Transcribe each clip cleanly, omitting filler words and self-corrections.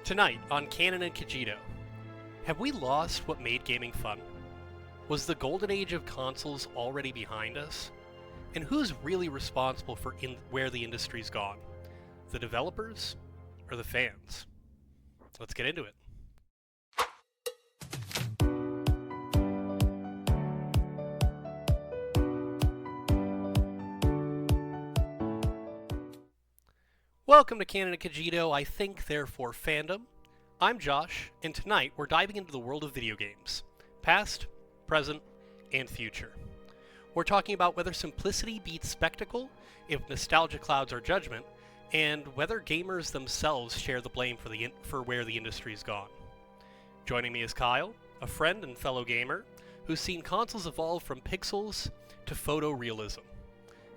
Tonight on Canon and Cogito, have we lost what made gaming fun? Was the golden age of consoles already behind us? And who's really responsible for where the industry's gone? The developers or the fans? Let's get into it. Welcome to Canon and Cogito, I Think Therefore Fandom. I'm Josh, and tonight we're diving into the world of video games. Past, present, and future. We're talking about whether simplicity beats spectacle, if nostalgia clouds our judgment, and whether gamers themselves share the blame for where the industry's gone. Joining me is Kyle, a friend and fellow gamer, who's seen consoles evolve from pixels to photorealism.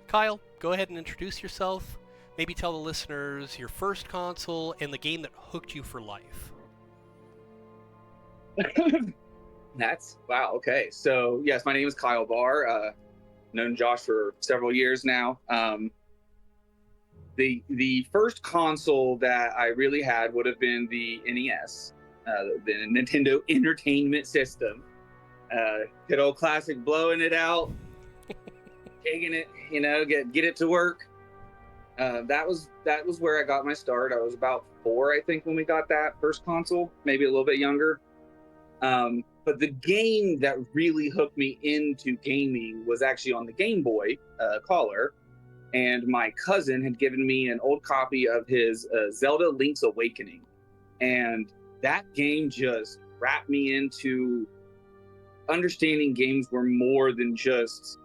Kyle, go ahead and introduce yourself. Maybe tell the listeners your first console and the game that hooked you for life. Wow. Okay. So yes, my name is Kyle Barr. Known Josh for several years now. The first console that I really had would have been the NES, the Nintendo Entertainment System. Good old classic, blowing it out, taking it, get it to work. That was where I got my start. I was about 4, I think, when we got that first console, maybe a little bit younger. But the game that really hooked me into gaming was actually on the Game Boy Color, and my cousin had given me an old copy of his Zelda Link's Awakening, and that game just wrapped me into understanding games were more than just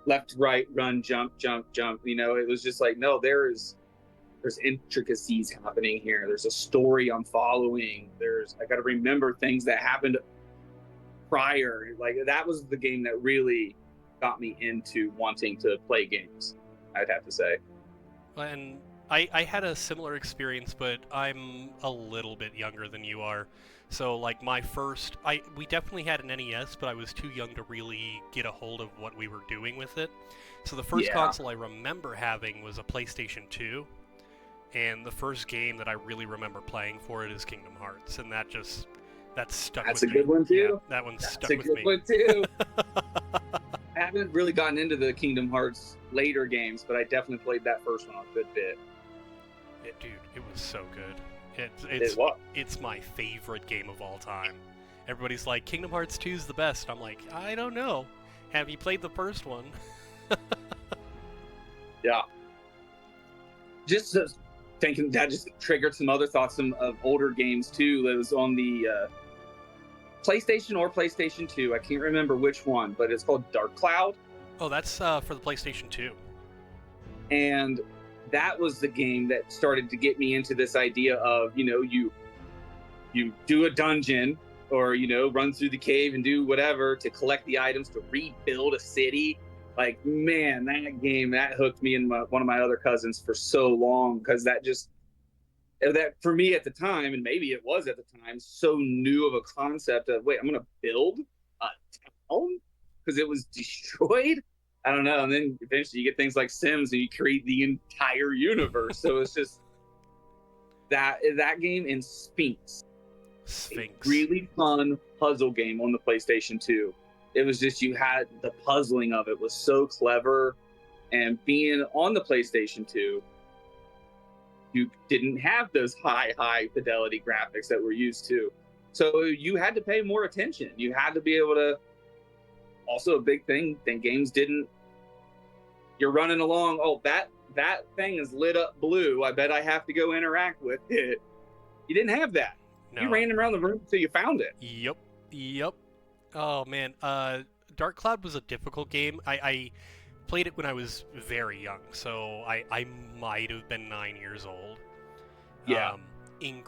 left, right, run, jump. It was just like, no, there's intricacies happening here. There's a story I'm following. I got to remember things that happened prior. Like, that was the game that really got me into wanting to play games, I'd have to say. And I had a similar experience, but I'm a little bit younger than you are. So, like, we definitely had an NES, but I was too young to really get a hold of what we were doing with it. So the first console I remember having was a PlayStation 2, and the first game that I really remember playing for it is Kingdom Hearts, and that stuck with me. That's a good one, too. Yeah, that one stuck with me. That's a good one, too. I haven't really gotten into the Kingdom Hearts later games, but I definitely played that first one a good bit. Dude, it was so good. It's my favorite game of all time. Everybody's like, Kingdom Hearts 2 is the best. I'm like, I don't know. Have you played the first one? Yeah. Just thinking that just triggered some other thoughts of older games too. That was on the PlayStation or PlayStation 2. I can't remember which one, but it's called Dark Cloud. Oh, that's for the PlayStation 2. And that was the game that started to get me into this idea of, you do a dungeon or, run through the cave and do whatever to collect the items to rebuild a city. Like, man, that game, that hooked me and one of my other cousins for so long, because that for me at the time, and maybe it was at the time, so new of a concept of, wait, I'm going to build a town because it was destroyed. I don't know. And then eventually you get things like Sims and you create the entire universe. So it's just that game and Sphinx. A really fun puzzle game on the PlayStation 2. It was just, you had the puzzling of it was so clever. And being on the PlayStation 2, you didn't have those high fidelity graphics that we're used to. So you had to pay more attention. You had to be able to. Also, a big thing, then games didn't. You're running along. Oh, that thing is lit up blue. I bet I have to go interact with it. You didn't have that. No. You ran around the room until you found it. Yep. Oh man, Dark Cloud was a difficult game. I played it when I was very young, so I might have been 9 years old. Yeah.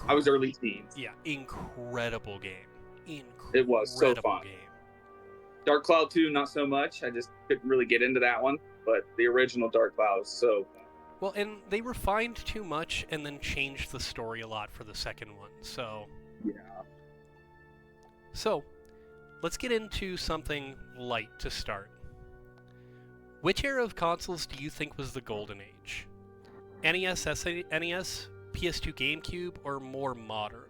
I was early teens. Yeah, incredible game. It was so fun. Game. Dark Cloud 2, not so much. I just couldn't really get into that one. But the original Dark Cloud was so fun. Well, and they refined too much and then changed the story a lot for the second one. So yeah. So let's get into something light to start. Which era of consoles do you think was the golden age? NES, SNES, PS2 GameCube, or more modern?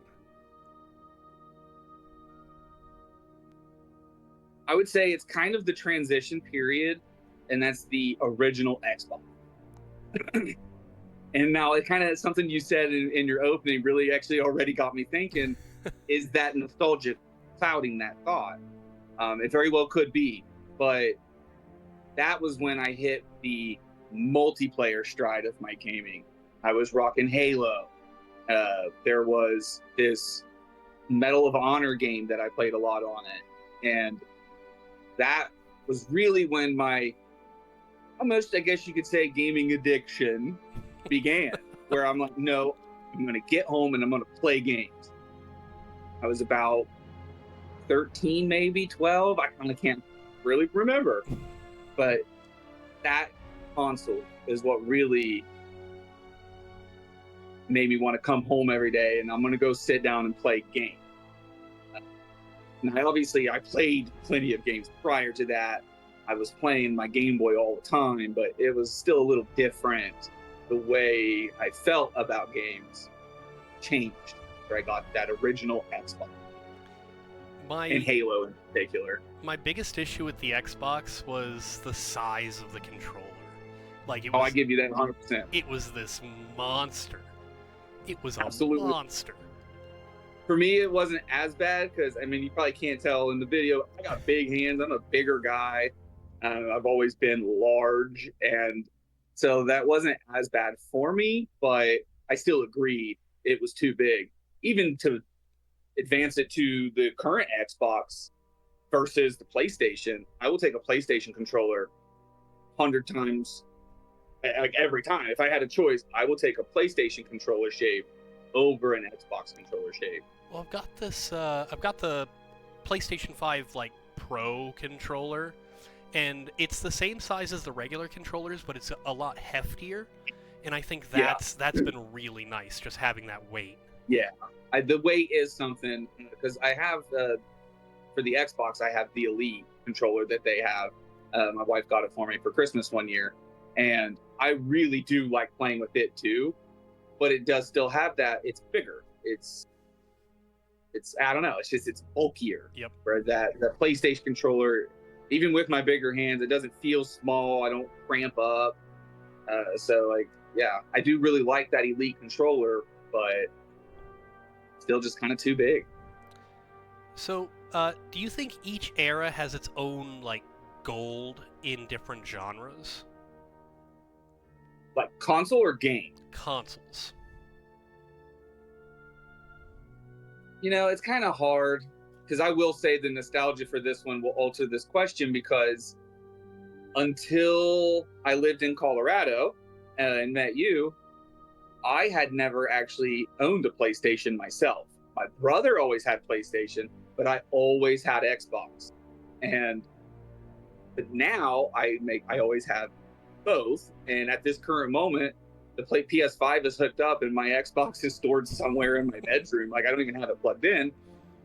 I would say it's kind of the transition period, and that's the original Xbox. And now it kind of something you said in your opening really actually already got me thinking, is that nostalgia clouding that thought? It very well could be, but that was when I hit the multiplayer stride of my gaming. I was rocking Halo. There was this Medal of Honor game that I played a lot on it. And that was really when my, almost, I guess you could say, gaming addiction began, where I'm like, no, I'm going to get home and I'm going to play games. I was about 13, maybe 12. I kind of can't really remember. But that console is what really made me want to come home every day, and I'm going to go sit down and play games. And I played plenty of games prior to that. I was playing my Game Boy all the time, but it was still a little different. The way I felt about games changed after I got that original Xbox. And Halo in particular. My biggest issue with the Xbox was the size of the controller. Like it I was, give you that 100%. It was this monster. It was Absolutely. A monster. For me, it wasn't as bad because, I mean, you probably can't tell in the video. I got big hands. I'm a bigger guy. I've always been large. And so that wasn't as bad for me, but I still agreed it was too big. Even to advance it to the current Xbox versus the PlayStation, I will take a PlayStation controller 100 times, like every time. If I had a choice, I will take a PlayStation controller shape over an Xbox controller shape. Well, I've got this. I've got the PlayStation 5 like Pro controller, and it's the same size as the regular controllers, but it's a lot heftier. And I think that's been really nice, just having that weight. Yeah, the weight is something, because I have for the Xbox, I have the Elite controller that they have. My wife got it for me for Christmas one year, and I really do like playing with it too. But it does still have that. It's bigger. It's I don't know. It's bulkier. Yep. Where the PlayStation controller, even with my bigger hands, it doesn't feel small. I don't cramp up. So like, yeah, I do really like that Elite controller, but still just kind of too big. So, do you think each era has its own like gold in different genres? Like console or game? Consoles. You know, it's kind of hard, because I will say the nostalgia for this one will alter this question, because until I lived in Colorado and met you, I had never actually owned a PlayStation myself. My brother always had PlayStation, but I always had Xbox. But now I always have both. And at this current moment, the PS5 is hooked up and my Xbox is stored somewhere in my bedroom. Like, I don't even have it plugged in.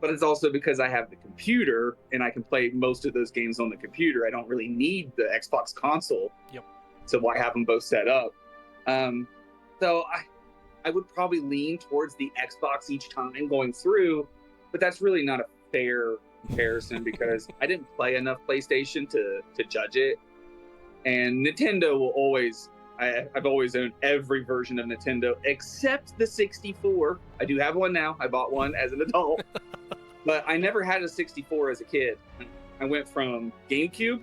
But it's also because I have the computer and I can play most of those games on the computer. I don't really need the Xbox console. Yep. So why have them both set up? So I would probably lean towards the Xbox each time going through, but that's really not a fair comparison because I didn't play enough PlayStation to judge it. And Nintendo will always, I've always owned every version of Nintendo except the 64. I do have one now. I bought one as an adult, but I never had a 64 as a kid. I went from GameCube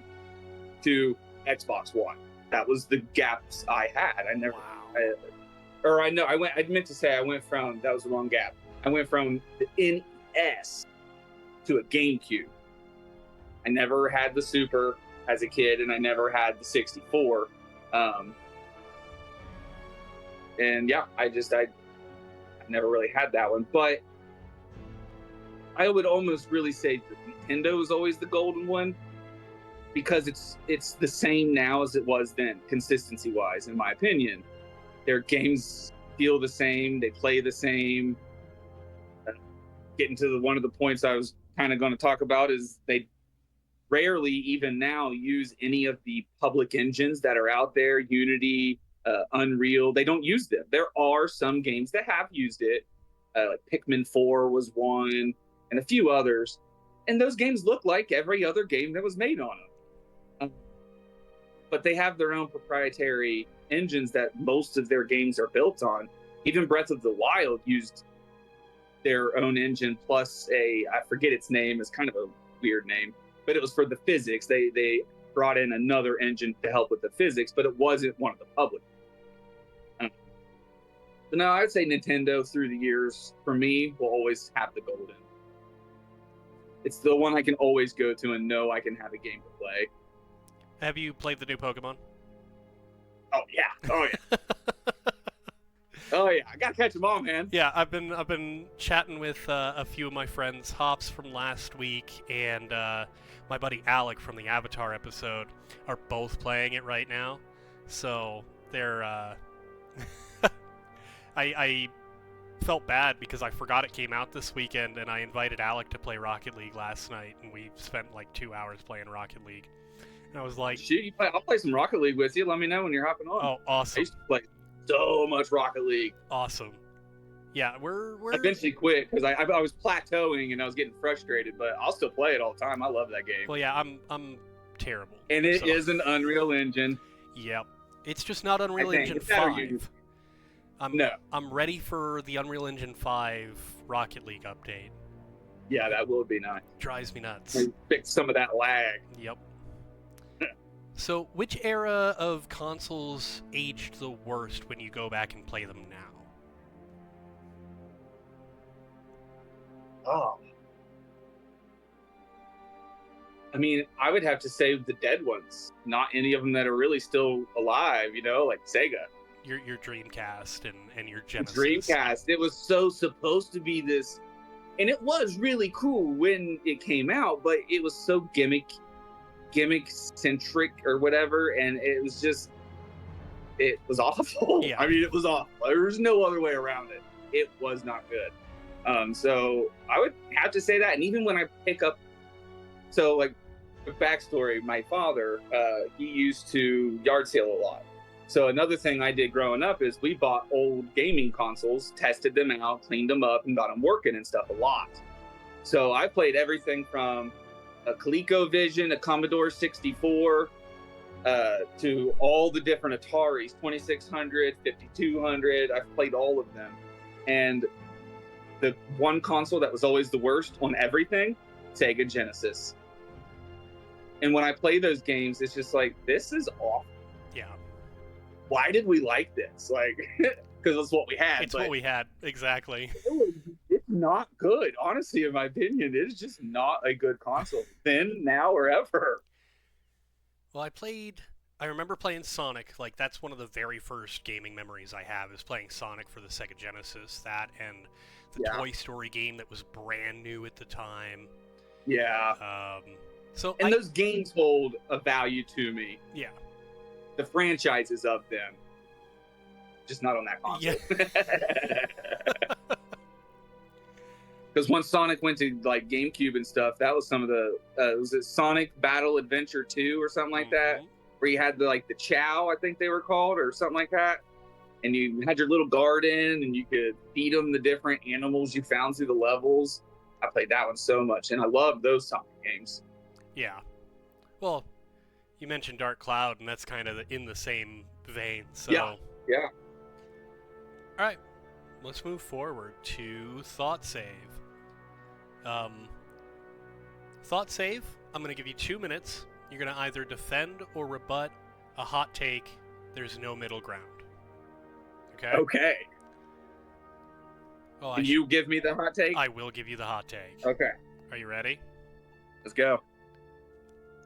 to Xbox One. That was the gaps I had. I never, wow. I meant to say I went from, that was the wrong gap. I went from the NES to a GameCube. I never had the Super as a kid, and I never had the 64. And yeah, I never really had that one. But I would almost really say that Nintendo is always the golden one, because it's the same now as it was then, consistency wise, in my opinion. Their games feel the same, they play the same. Getting to one of the points I was kind of going to talk about is they rarely even now use any of the public engines that are out there, Unity, Unreal. They don't use them. There are some games that have used it, like Pikmin 4 was one, and a few others. And those games look like every other game that was made on them. But they have their own proprietary engines that most of their games are built on. Even Breath of the Wild used their own engine plus I forget its name, it's kind of a weird name, but it was for the physics. They brought in another engine to help with the physics, but it wasn't one of the public. So no, I'd say Nintendo through the years, for me, will always have the golden. It's the one I can always go to and know I can have a game to play. Have you played the new Pokemon? Oh yeah. Oh yeah, I gotta catch them all, man. Yeah, I've been chatting with a few of my friends, Hops from last week, and my buddy Alec from the Avatar episode are both playing it right now. So they're I felt bad because I forgot it came out this weekend, and I invited Alec to play Rocket League last night, and we spent like 2 hours playing Rocket League. And I was like, "Shoot, I'll play some Rocket League with you. Let me know when you're hopping on." Oh, awesome! I used to play so much Rocket League. Awesome. Yeah, we're I eventually quit because I was plateauing and I was getting frustrated, but I'll still play it all the time. I love that game. Well, yeah, I'm terrible. And it is an Unreal Engine. Yep. It's just not Unreal Engine 5. I'm ready for the Unreal Engine 5 Rocket League update. Yeah, that will be nice. Drives me nuts. Fix some of that lag. Yep. So, which era of consoles aged the worst when you go back and play them now? Oh. I mean, I would have to say the dead ones. Not any of them that are really still alive, like Sega. Your Dreamcast and your Genesis. Dreamcast. It was so supposed to be this, and it was really cool when it came out, but it was so gimmick centric or whatever, and it was awful. Yeah. I mean, it was awful. There was no other way around it. It was not good. So I would have to say that. And even when I pick up, so like the backstory, my father, he used to yard sale a lot. So another thing I did growing up is we bought old gaming consoles, tested them out, cleaned them up, and got them working and stuff a lot. So I played everything from a ColecoVision, a Commodore 64, to all the different Ataris, 2600, 5200. I've played all of them. And the one console that was always the worst on everything, Sega Genesis. And when I play those games, it's just like, this is awful. Yeah. Why did we like this? Like, because it's what we had. It's what we had, exactly. It's not good, honestly. In my opinion, it's just not a good console. Then, now, or ever. Well, I remember playing Sonic. Like, that's one of the very first gaming memories I have, is playing Sonic for the Sega Genesis. That and the Toy Story game that was brand new at the time. Yeah. And those games hold a value to me. Yeah. The franchises of them, just not on that console. Because once Sonic went to like GameCube and stuff, that was some of the was it Sonic Battle Adventure 2 or something like that, where you had the Chow, I think they were called, or something like that, and you had your little garden and you could feed them the different animals you found through the levels. I played that one so much, and I loved those Sonic games. Yeah. Well, you mentioned Dark Cloud, and that's kind of in the same vein. So yeah. All right, let's move forward to Thought Save. Thought Save, I'm going to give you 2 minutes. You're going to either defend or rebut a hot take. There's no middle ground. Okay? Okay. Oh, Can you give me the hot take? I will give you the hot take. Okay. Are you ready? Let's go.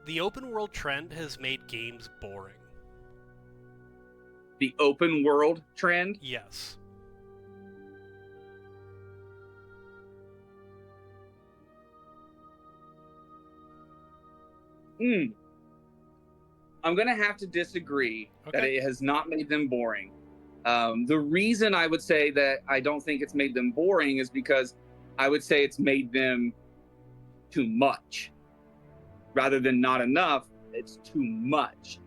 The open world trend has made games boring. The open world trend? Yes. I'm going to have to disagree that it has not made them boring. The reason I would say that I don't think it's made them boring is because I would say it's made them too much. Rather than not enough, it's too much.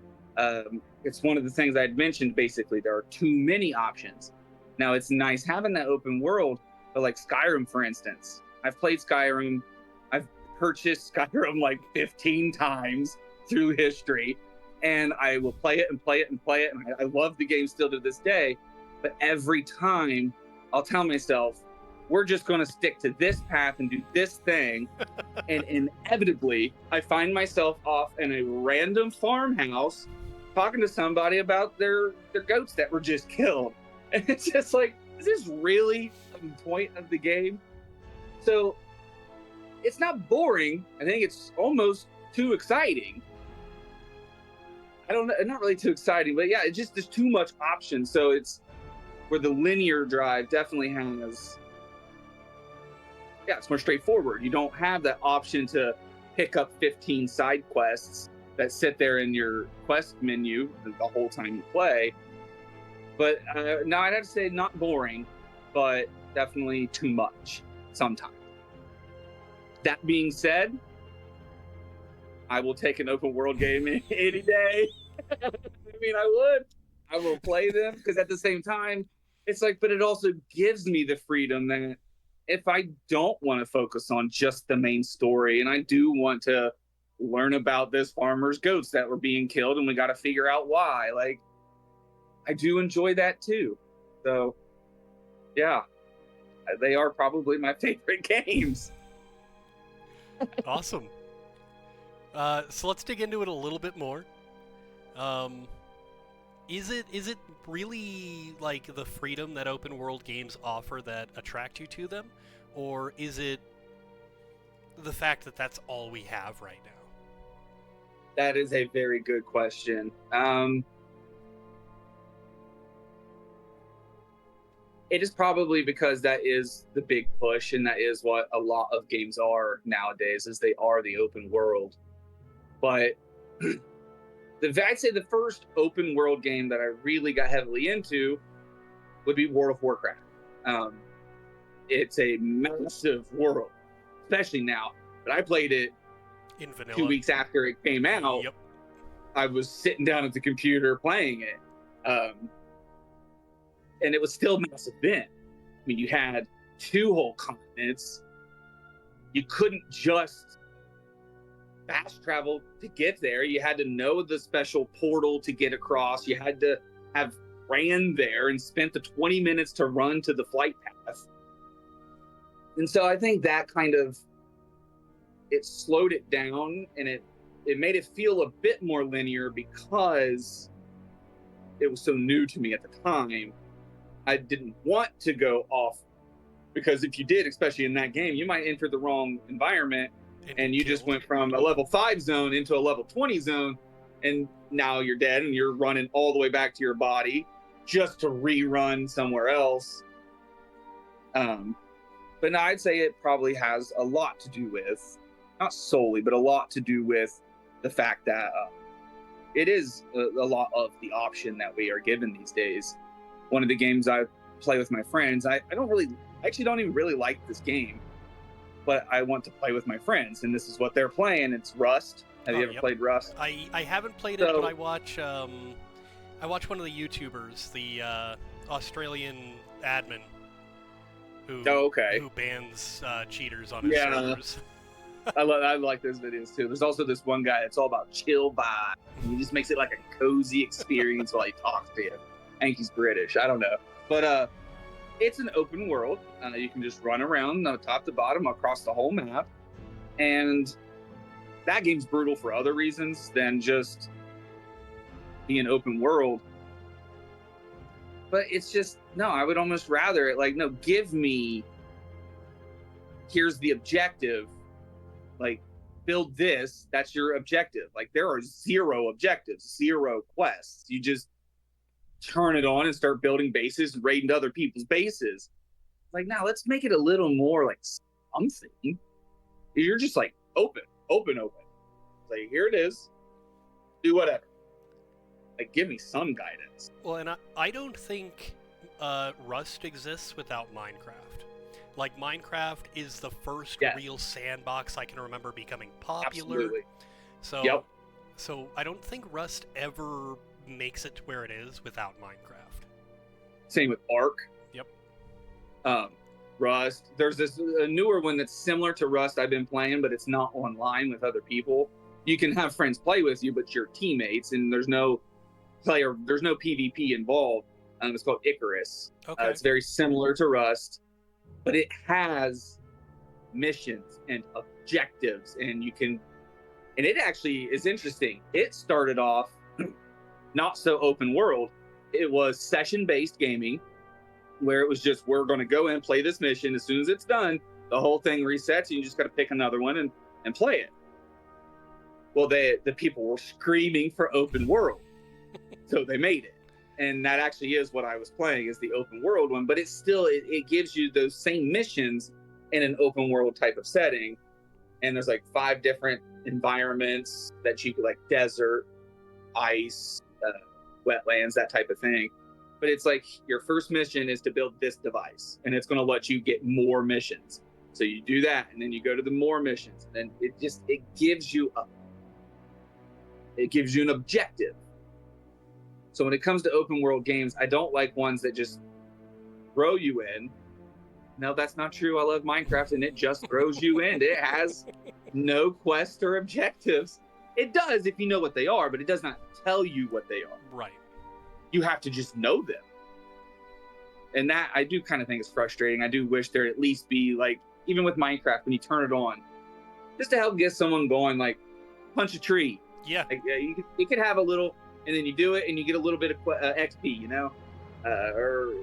it's one of the things I'd mentioned. Basically, there are too many options. Now, it's nice having that open world, but like Skyrim, for instance, I've played Skyrim. I've purchased Skyrim like 15 times through history, and I will play it and play it and play it. And I love the game still to this day. But every time I'll tell myself, we're just going to stick to this path and do this thing. And inevitably, I find myself off in a random farmhouse talking to somebody about their goats that were just killed. And it's just like, is this really the point of the game? So it's not boring. I think it's almost too exciting. I don't know, not really too exciting, but yeah, it's just there's too much option. So it's where the linear drive definitely has, yeah, it's more straightforward. You don't have that option to pick up 15 side quests that sit there in your quest menu the whole time you play. But no, I'd have to say not boring, but definitely too much sometimes. That being said, I will take an open world game any day. I mean, I will play them, because at the same time, it's like, but it also gives me the freedom that if I don't want to focus on just the main story, and I do want to learn about this farmer's goats that were being killed and we got to figure out why, like, I do enjoy that too. So yeah, they are probably my favorite games. Awesome. So let's dig into it a little bit more. Is it really like the freedom that open world games offer that attract you to them, or is it the fact that that's all we have right now? That is a very good question. It is probably because that is the big push, and that is what a lot of games are nowadays, is they are the open world. But I'd say the first open world game that I really got heavily into would be World of Warcraft. It's a massive world, especially now. But I played it in vanilla 2 weeks after it came out. Yep. I was sitting down at the computer playing it. And it was still massive then. I mean, you had 2 whole continents. You couldn't just fast travel to get there. You had to know the special portal to get across. You had to have ran there and spent the 20 minutes to run to the flight path. And so I think that kind of, it slowed it down, and it made it feel a bit more linear because it was so new to me at the time. I didn't want to go off, because if you did, especially in that game, you might enter the wrong environment and you just went from a level 5 zone into a level 20 zone, and now you're dead and you're running all the way back to your body just to rerun somewhere else. But no, I'd say it probably has a lot to do with, not solely, but a lot to do with the fact that it is a lot of the option that we are given these days. One of the games I play with my friends, I actually don't even really like this game, but I want to play with my friends, and this is what they're playing. It's Rust. Have you ever played Rust? I haven't played it, but I watch one of the YouTubers, the Australian admin, who bans cheaters on his servers. I like those videos too. There's also this one guy. It's all about chill vibe. He just makes it like a cozy experience while he talks to you. I think he's British. I don't know, but it's an open world. You can just run around top to bottom across the whole map, and that game's brutal for other reasons than just being open world. But it's just, no, I would almost rather it, like, no, give me, here's the objective, like, build this, that's your objective. Like, there are 0 objectives, 0 quests. You just turn it on and start building bases and raiding other people's bases. Like, now let's make it a little more like something. You're just like open. Like, here it is. Do whatever. Like, give me some guidance. Well, and I don't think Rust exists without Minecraft. Like, Minecraft is the first real sandbox I can remember becoming popular. Absolutely. So I don't think Rust ever makes it to where it is without Minecraft. Same with Ark. Yep. Rust. There's a newer one that's similar to Rust I've been playing, but it's not online with other people. You can have friends play with you, but you're teammates, and there's no PvP involved. It's called Icarus. Okay. It's very similar to Rust, but it has missions and objectives, and it actually is interesting. It started off not so open world. It was session-based gaming, where it was just, we're going to go in, play this mission. As soon as it's done, the whole thing resets, and you just got to pick another one and play it. Well, the people were screaming for open world, so they made it. And that actually is what I was playing, is the open world one. But it gives you those same missions in an open world type of setting. And there's like 5 different environments that you could, like desert, ice, wetlands, that type of thing. But it's like, your first mission is to build this device, and it's going to let you get more missions. So you do that, and then you go to the more missions, and then it gives you an objective. So when it comes to open world games, I don't like ones that just throw you in. No, that's not true. I love Minecraft, and it just throws you in. It has no quests or objectives. It does if you know what they are, but it does not tell you what they are. Right. You have to just know them. And that, I do kind of think is frustrating. I do wish there at least be, like, even with Minecraft, when you turn it on, just to help get someone going, like, punch a tree. Yeah. Like, you could have a little, and then you do it, and you get a little bit of XP, or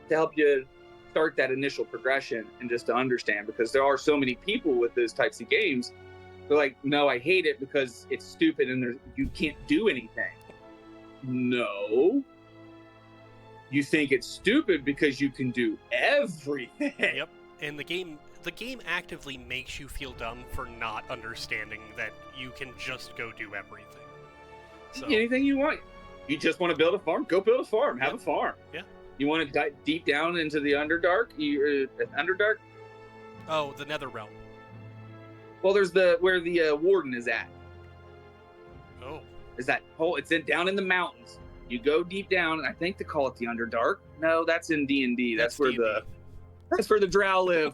to help you start that initial progression, and just to understand, because there are so many people with those types of games. They're like, no, I hate it because it's stupid and you can't do anything. No. You think it's stupid because you can do everything. Yep. And the game actively makes you feel dumb for not understanding that you can just go do everything. So, anything you want. You just want to build a farm? Go build a farm. Have a farm. Yeah. You want to dive deep down into the Underdark? Underdark? Oh, the Netherrealm. Well, there's where the warden is at. Oh. Is that hole? It's down in the mountains. You go deep down, and I think they call it the Underdark. No, that's in D&D. That's where the drow live.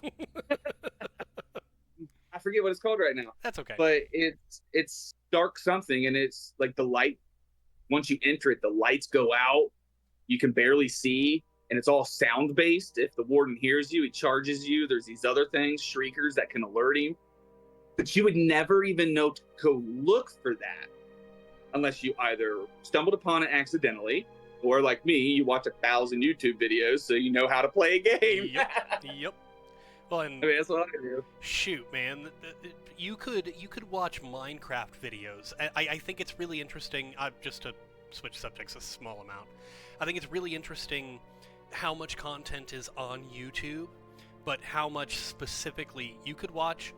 I forget what it's called right now. That's okay. But it's dark something, and it's like the light. Once you enter it, the lights go out. You can barely see, and it's all sound based. If the warden hears you, he charges you. There's these other things, shriekers, that can alert him. But you would never even know to go look for that unless you either stumbled upon it accidentally, or like me, you watch 1,000 YouTube videos so you know how to play a game. Yep. Well, and I mean, that's what I do. Shoot, man, you could watch Minecraft videos. I think it's really interesting. Just to switch subjects a small amount, I think it's really interesting how much content is on YouTube, but how much specifically you could watch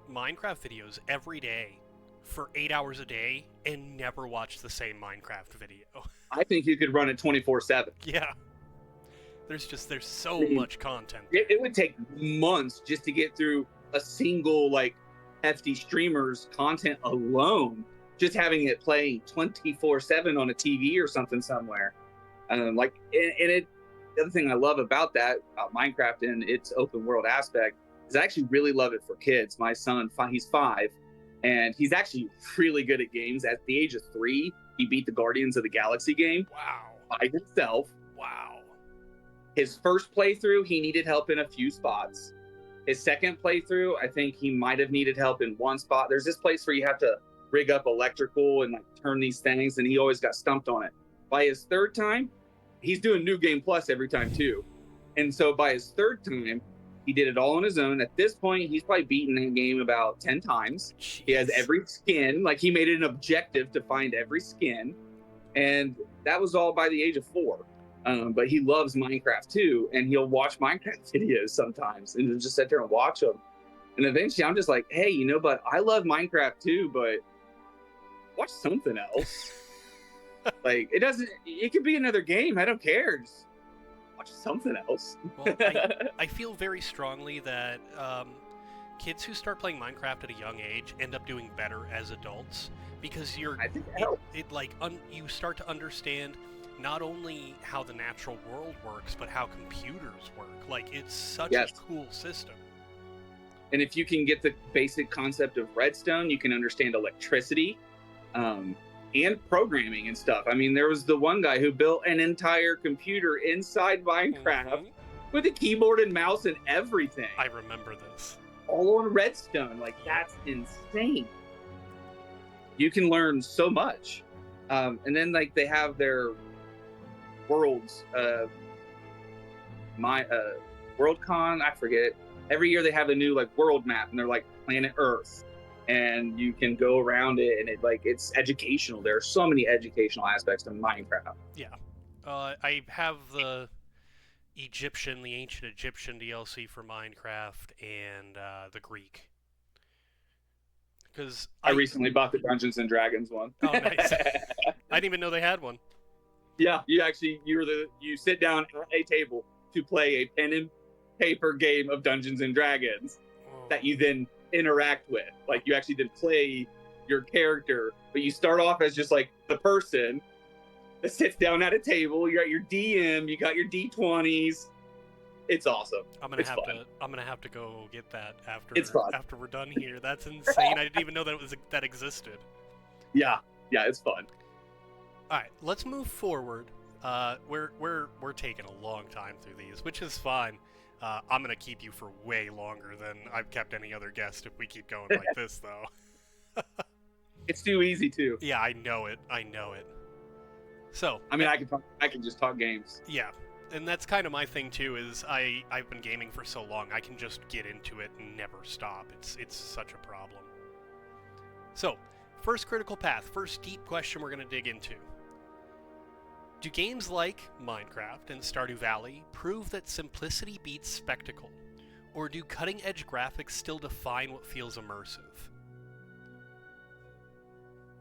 Minecraft videos every day for 8 hours a day and never watch the same Minecraft video. I think you could run it 24/7. Yeah. There's so much content. It would take months just to get through a single, like, hefty streamer's content alone, just having it playing 24/7 on a TV or something somewhere. The other thing I love about Minecraft and its open world aspect is I actually really love it for kids. My son, he's 5, and he's actually really good at games. At the age of 3, he beat the Guardians of the Galaxy game. Wow. By himself. Wow. His first playthrough, he needed help in a few spots. His second playthrough, I think he might have needed help in one spot. There's this place where you have to rig up electrical and, like, turn these things, and he always got stumped on it. By his third time, he's doing New Game Plus every time too. And so by his third time, he did it all on his own. At this point, he's probably beaten that game about 10 times. Jeez. He has every skin. Like, he made it an objective to find every skin. And that was all by the age of 4. But he loves Minecraft too. And he'll watch Minecraft videos sometimes and he'll just sit there and watch them. And eventually I'm just like, hey, but I love Minecraft too, but watch something else. Like, it could be another game. I don't care. Just watch something else. Well, I feel very strongly that kids who start playing Minecraft at a young age end up doing better as adults because I think it helps. you start to understand not only how the natural world works, but how computers work. Like, it's such Yes. a cool system. And if you can get the basic concept of redstone, you can understand electricity, and programming and stuff. I mean, there was the one guy who built an entire computer inside Minecraft with a keyboard and mouse and everything, I remember this. all on redstone. Like, that's insane. You can learn so much. And then, like, they have their worlds, Worldcon, I forget. Every year they have a new, like, world map, and they're like planet Earth, and you can go around it, and it's educational. There are so many educational aspects to Minecraft. Yeah. I have the ancient Egyptian DLC for Minecraft, and the Greek. Because I recently bought the Dungeons and Dragons one. Oh, nice. I didn't even know they had one. Yeah, you sit down at a table to play a pen and paper game of Dungeons and Dragons that you then interact with. Like, you actually then play your character, but you start off as just like the person that sits down at a table. You're at your DM, you got your D20s. It's awesome. I'm gonna have to go get that It's fun. after we're done here. That's insane. I didn't even know that existed. Yeah, it's fun. All right, let's move forward. We're taking a long time through these, which is fine. I'm gonna keep you for way longer than I've kept any other guest if we keep going like this, though. It's too easy too. Yeah, I know it. So, I mean, I can just talk games. Yeah, and that's kind of my thing too. Is I've been gaming for so long, I can just get into it and never stop. It's such a problem. So, first critical path, first deep question we're gonna dig into. Do games like Minecraft and Stardew Valley prove that simplicity beats spectacle? Or do cutting-edge graphics still define what feels immersive?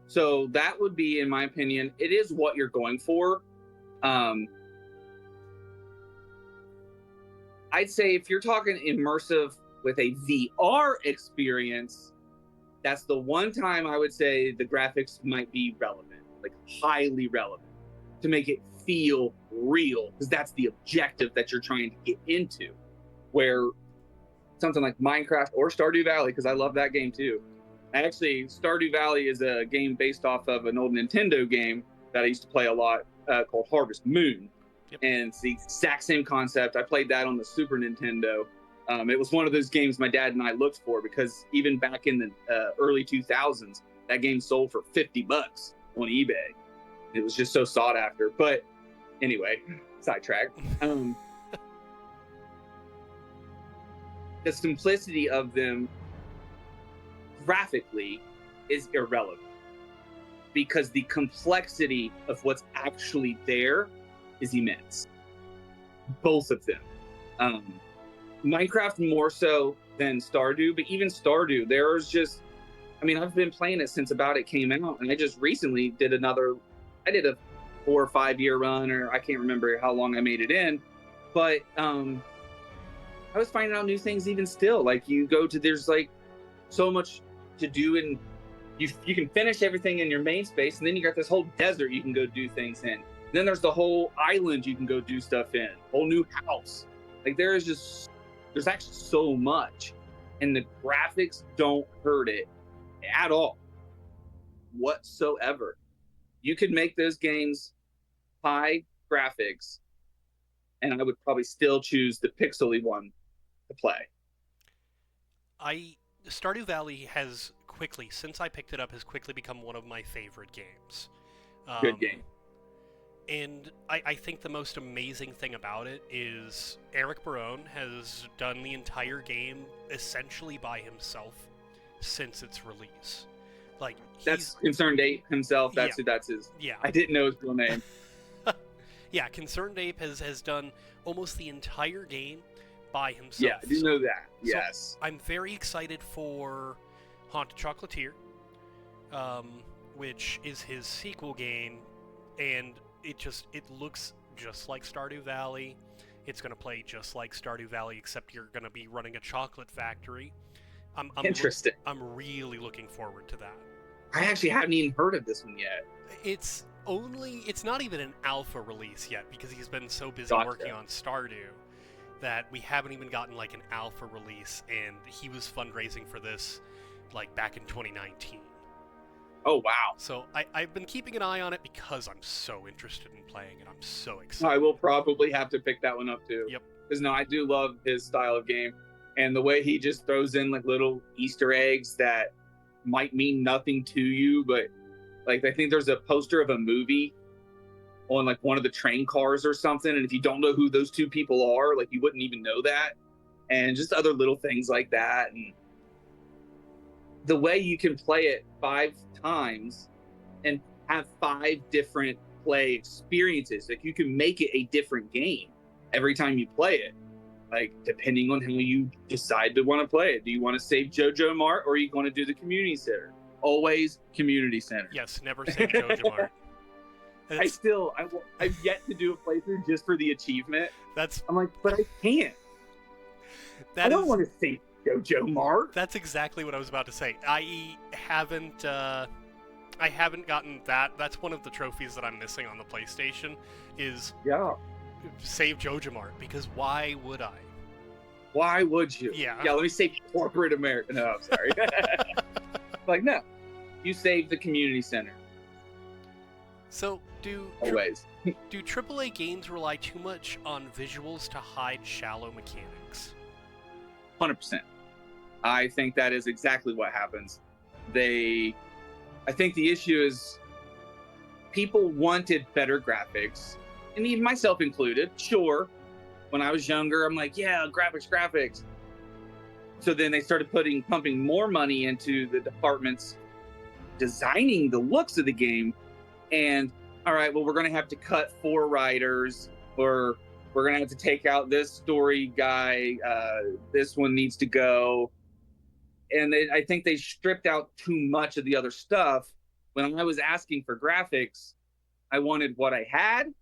So that would be, in my opinion, it is what you're going for. I'd say if you're talking immersive with a VR experience, that's the one time I would say the graphics might be relevant, like highly relevant, to make it feel real, because that's the objective that you're trying to get into. Where something like Minecraft or Stardew Valley, because I love that game too. Actually, Stardew Valley is a game based off of an old Nintendo game that I used to play a lot, called Harvest Moon. Yep. And it's the exact same concept. I played that on the Super Nintendo. It was one of those games my dad and I looked for, because even back in the early 2000s, that game sold for $50 on eBay. It was just so sought after. But anyway, sidetrack. The simplicity of them graphically is irrelevant, because the complexity of what's actually there is immense. Both of them. Minecraft more so than Stardew, but even Stardew, I've been playing it since about it came out, and I just recently did a 4 or 5 year run, or I can't remember how long I made it in, but I was finding out new things even still. Like, there's like so much to do, and you can finish everything in your main space, and then you got this whole desert you can go do things in. Then there's the whole island you can go do stuff in, whole new house. Like, there's actually so much, and the graphics don't hurt it at all whatsoever. You could make those games high graphics, and I would probably still choose the pixely one to play. Stardew Valley has quickly, since I picked it up, has quickly become one of my favorite games. Good game. And I think the most amazing thing about it is Eric Barone has done the entire game essentially by himself since its release. Like, that's Concerned Ape himself. That's his. Yeah. I didn't know his real name. Yeah, Concerned Ape has done almost the entire game by himself. Yeah, I didn't know that. Yes. So I'm very excited for Haunted Chocolatier, which is his sequel game, and it looks just like Stardew Valley. It's going to play just like Stardew Valley, except you're going to be running a chocolate factory. Interesting. I'm really looking forward to that. I actually haven't even heard of this one yet. It's not even an alpha release yet because he's been so busy working on Stardew that we haven't even gotten like an alpha release, and he was fundraising for this like back in 2019. Oh, wow. So I've been keeping an eye on it because I'm so interested in playing it. I'm so excited. I will probably have to pick that one up too. Yep. Because I do love his style of game, and the way he just throws in like little Easter eggs that might mean nothing to you, but like I think there's a poster of a movie on like one of the train cars or something, and if you don't know who those two people are, like you wouldn't even know that, and just other little things like that. And the way you can play it 5 times and have 5 different play experiences, like you can make it a different game every time you play it, like depending on how you decide to want to play it. Do you want to save Jojo Mart, or are you going to do the community center? Always community center. Yes, never save Jojo Mart. I've yet to do a playthrough just for the achievement. I'm like, but I can't. I don't want to save Jojo Mart. That's exactly what I was about to say. I haven't gotten that. That's one of the trophies that I'm missing on the PlayStation is save Jojo Mart, because why would I? Why would you? Yeah, let me save corporate America. No, I'm sorry. Like, no. You save the community center. So, do AAA games rely too much on visuals to hide shallow mechanics? 100%. I think that is exactly what happens. I think the issue is people wanted better graphics, and even myself included. Sure, when I was younger, I'm like, yeah, graphics. So then they started pumping more money into the departments designing the looks of the game. And all right, well, we're going to have to cut 4 writers, or we're going to have to take out this story guy. This one needs to go. And I think they stripped out too much of the other stuff. When I was asking for graphics, I wanted what I had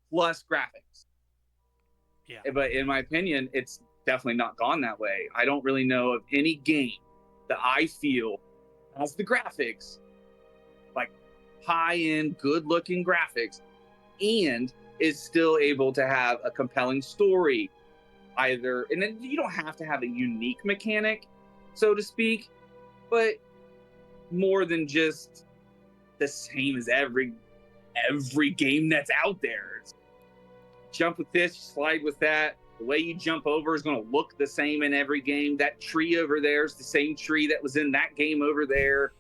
plus graphics. Yeah. But in my opinion, it's definitely not gone that way. I don't really know of any game that I feel has the graphics, like high-end, good-looking graphics, and is still able to have a compelling story. And then you don't have to have a unique mechanic, so to speak, but more than just the same as every game that's out there. It's jump with this, slide with that. The way you jump over is going to look the same in every game. That tree over there is the same tree that was in that game over there.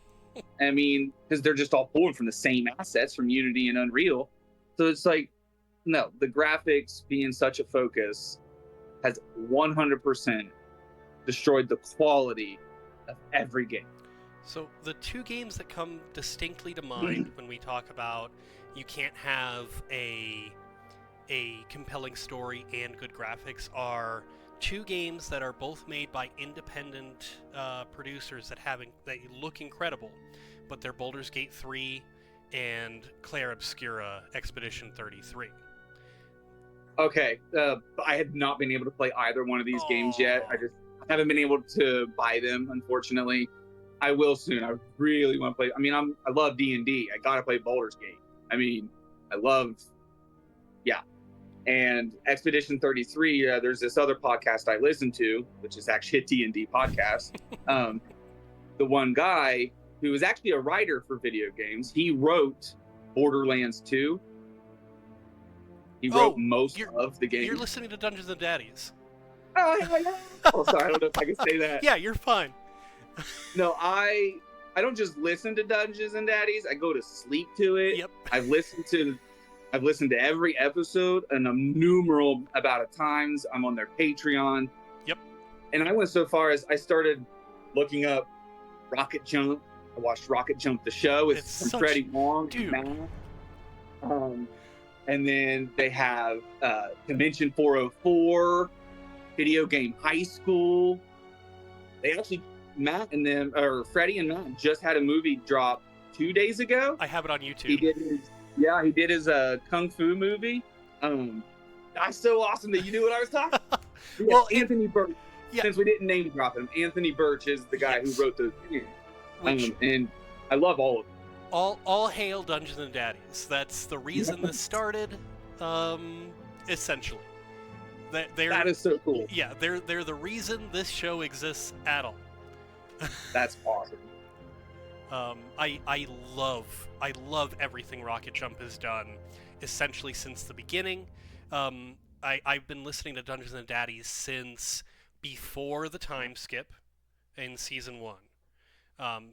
I mean, because they're just all pulling from the same assets from Unity and Unreal. So it's like, no, the graphics being such a focus has 100% destroyed the quality of every game. So the 2 games that come distinctly to mind when we talk about you can't have a compelling story and good graphics are 2 games that are both made by independent producers that look incredible, but they're Baldur's Gate 3 and Clair Obscura Expedition 33. Okay, I have not been able to play either one of these games yet. I haven't been able to buy them, unfortunately. I will soon. I really want to play. I mean, I love D&D. I gotta play Baldur's Gate. I mean, And Expedition 33, there's this other podcast I listen to, which is actually a D&D podcast. The one guy who was actually a writer for video games, he wrote Borderlands 2. He wrote most of the game. You're listening to Dungeons and Daddies. Oh, sorry, I don't know if I can say that. Yeah, you're fine. No, I don't just listen to Dungeons and Daddies. I go to sleep to it. Yep. I've listened to every episode an innumerable amount of times. I'm on their Patreon. Yep. And I went so far as I started looking up Rocket Jump. I watched Rocket Jump the show with Freddie Wong. Dude. And then they have Dimension 404, Video Game High School. They actually, Freddie and Matt just had a movie drop 2 days ago. I have it on YouTube. He did his Kung Fu movie. That's so awesome that you knew what I was talking about. Well, Anthony Burgess. since we didn't name drop him, Anthony Birch is the guy who wrote those games. Which, and I love all of them. all hail Dungeons and Daddies. That's the reason this started, essentially. That is so cool. Yeah, they're the reason this show exists at all. That's awesome. I love everything Rocket Jump has done, essentially since the beginning. I've been listening to Dungeons and Daddies since before the time skip in season 1.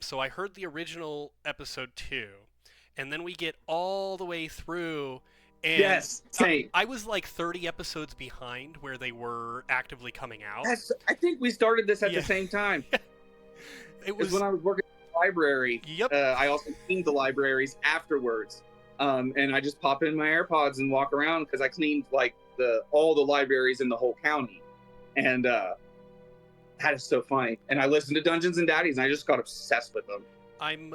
So I heard the original episode 2, and then we get all the way through. And yes, same. I was like 30 episodes behind where they were actively coming out. I think we started this at the same time. It was when I was working in the library. Yep. I also cleaned the libraries afterwards. And I just pop in my AirPods and walk around because I cleaned like all the libraries in the whole county. And that is so funny. And I listened to Dungeons and Daddies and I just got obsessed with them. I'm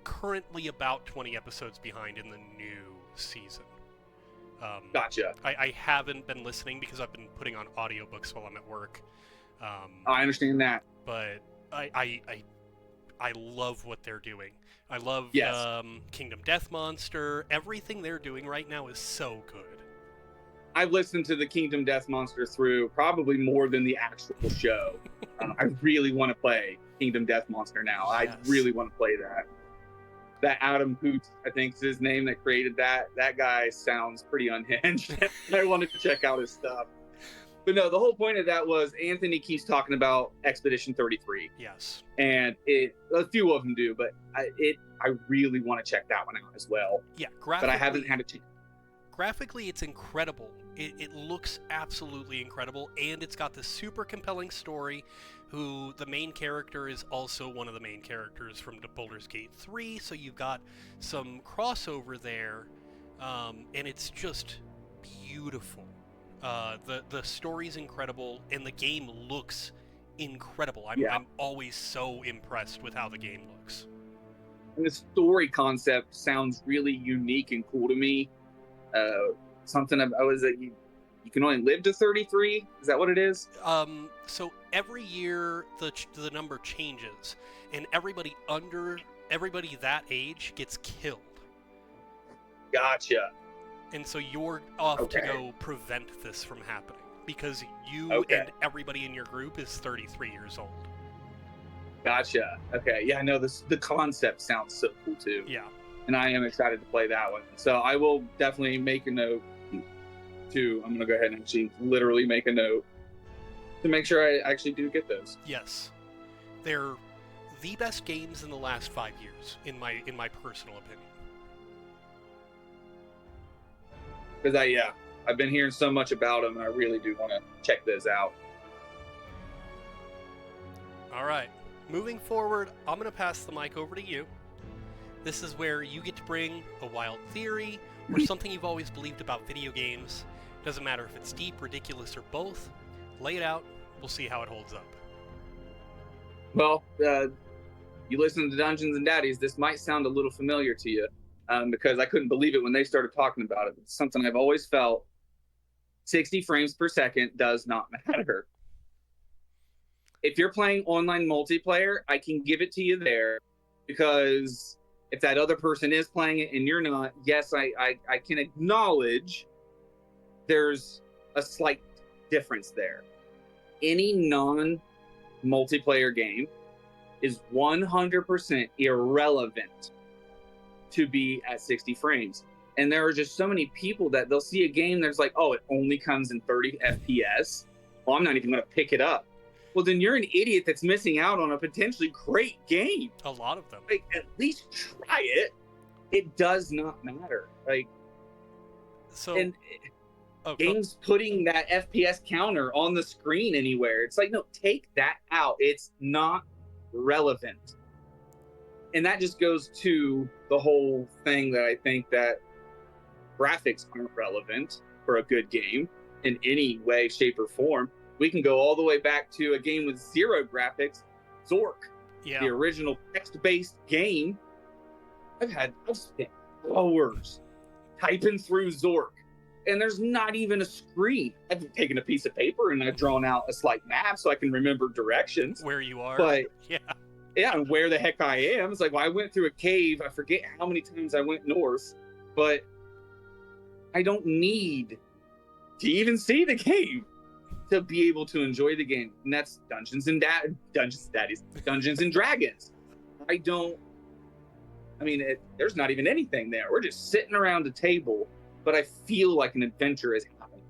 currently about 20 episodes behind in the new season. Gotcha. I haven't been listening because I've been putting on audiobooks while I'm at work. I understand that. But I love what they're doing. I love Kingdom Death Monster. Everything they're doing right now is so good. I've listened to the Kingdom Death Monster through probably more than the actual show. I really want to play Kingdom Death Monster now. Yes. I really want to play that. That Adam Poots, I think is his name, that created that. That guy sounds pretty unhinged. I wanted to check out his stuff. But no, the whole point of that was Anthony keeps talking about Expedition 33. Yes. And a few of them do, but I really want to check that one out as well. Yeah, but I haven't had a chance. Graphically, it's incredible. It looks absolutely incredible, and it's got this super compelling story. Who the main character is also one of the main characters from Baldur's Gate 3, so you've got some crossover there, and it's just beautiful. The story's incredible, and the game looks incredible. I'm always so impressed with how the game looks. And the story concept sounds really unique and cool to me. Something I was you can only live to 33. Is that what it is? So every year the number changes, and everybody that age gets killed. Gotcha. And so you're off to go prevent this from happening because you and everybody in your group is 33 years old. Gotcha. Okay. Yeah, I know the concept sounds so cool too. Yeah. And I am excited to play that one. So I will definitely make a note I'm going to go ahead and actually literally make a note to make sure I actually do get those. Yes. They're the best games in the last 5 years, in my personal opinion. Because I've been hearing so much about them, and I really do want to check those out. All right. Moving forward, I'm going to pass the mic over to you. This is where you get to bring a wild theory or something you've always believed about video games. Doesn't matter if it's deep, ridiculous, or both. Lay it out. We'll see how it holds up. Well, you listen to Dungeons and Daddies, this might sound a little familiar to you because I couldn't believe it when they started talking about it. It's something I've always felt. 60 frames per second does not matter. If you're playing online multiplayer, I can give it to you there because if that other person is playing it and you're not, yes, I can acknowledge there's a slight difference there. Any non-multiplayer game is 100% irrelevant to be at 60 frames. And there are just so many people that they'll see a game that's like, oh, it only comes in 30 FPS. Well, I'm not even going to pick it up. Well, then you're an idiot that's missing out on a potentially great game. A lot of them. Like, at least try it. It does not matter. Like, so games putting that FPS counter on the screen anywhere. It's like, no, take that out. It's not relevant. And that just goes to the whole thing that I think that graphics aren't relevant for a good game in any way, shape, or form. We can go all the way back to a game with zero graphics, Zork, the original text-based game. I've spent hours typing through Zork, and there's not even a screen. I've taken a piece of paper and I've drawn out a slight map so I can remember directions. Where you are. But yeah, and where the heck I am. It's like, well, I went through a cave. I forget how many times I went north, but I don't need to even see the cave to be able to enjoy the game. And that's Dungeons and Dragons. There's not even anything there. We're just sitting around a table, but I feel like an adventure is happening.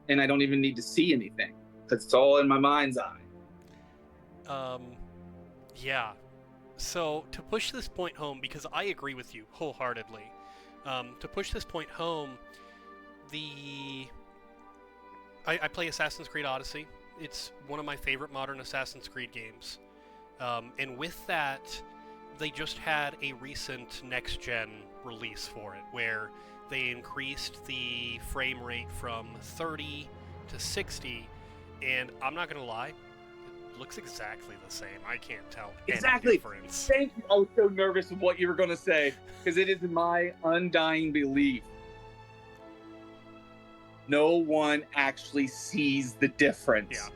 And I don't even need to see anything because it's all in my mind's eye. Yeah. So to push this point home, because I agree with you wholeheartedly, to push this point home, I play Assassin's Creed Odyssey. It's one of my favorite modern Assassin's Creed games. And with that, they just had a recent next-gen release for it, where they increased the frame rate from 30 to 60, and I'm not going to lie, it looks exactly the same. I can't tell any difference. Thank you. I was so nervous of what you were going to say, because it is my undying belief. No one actually sees the difference. Yeah.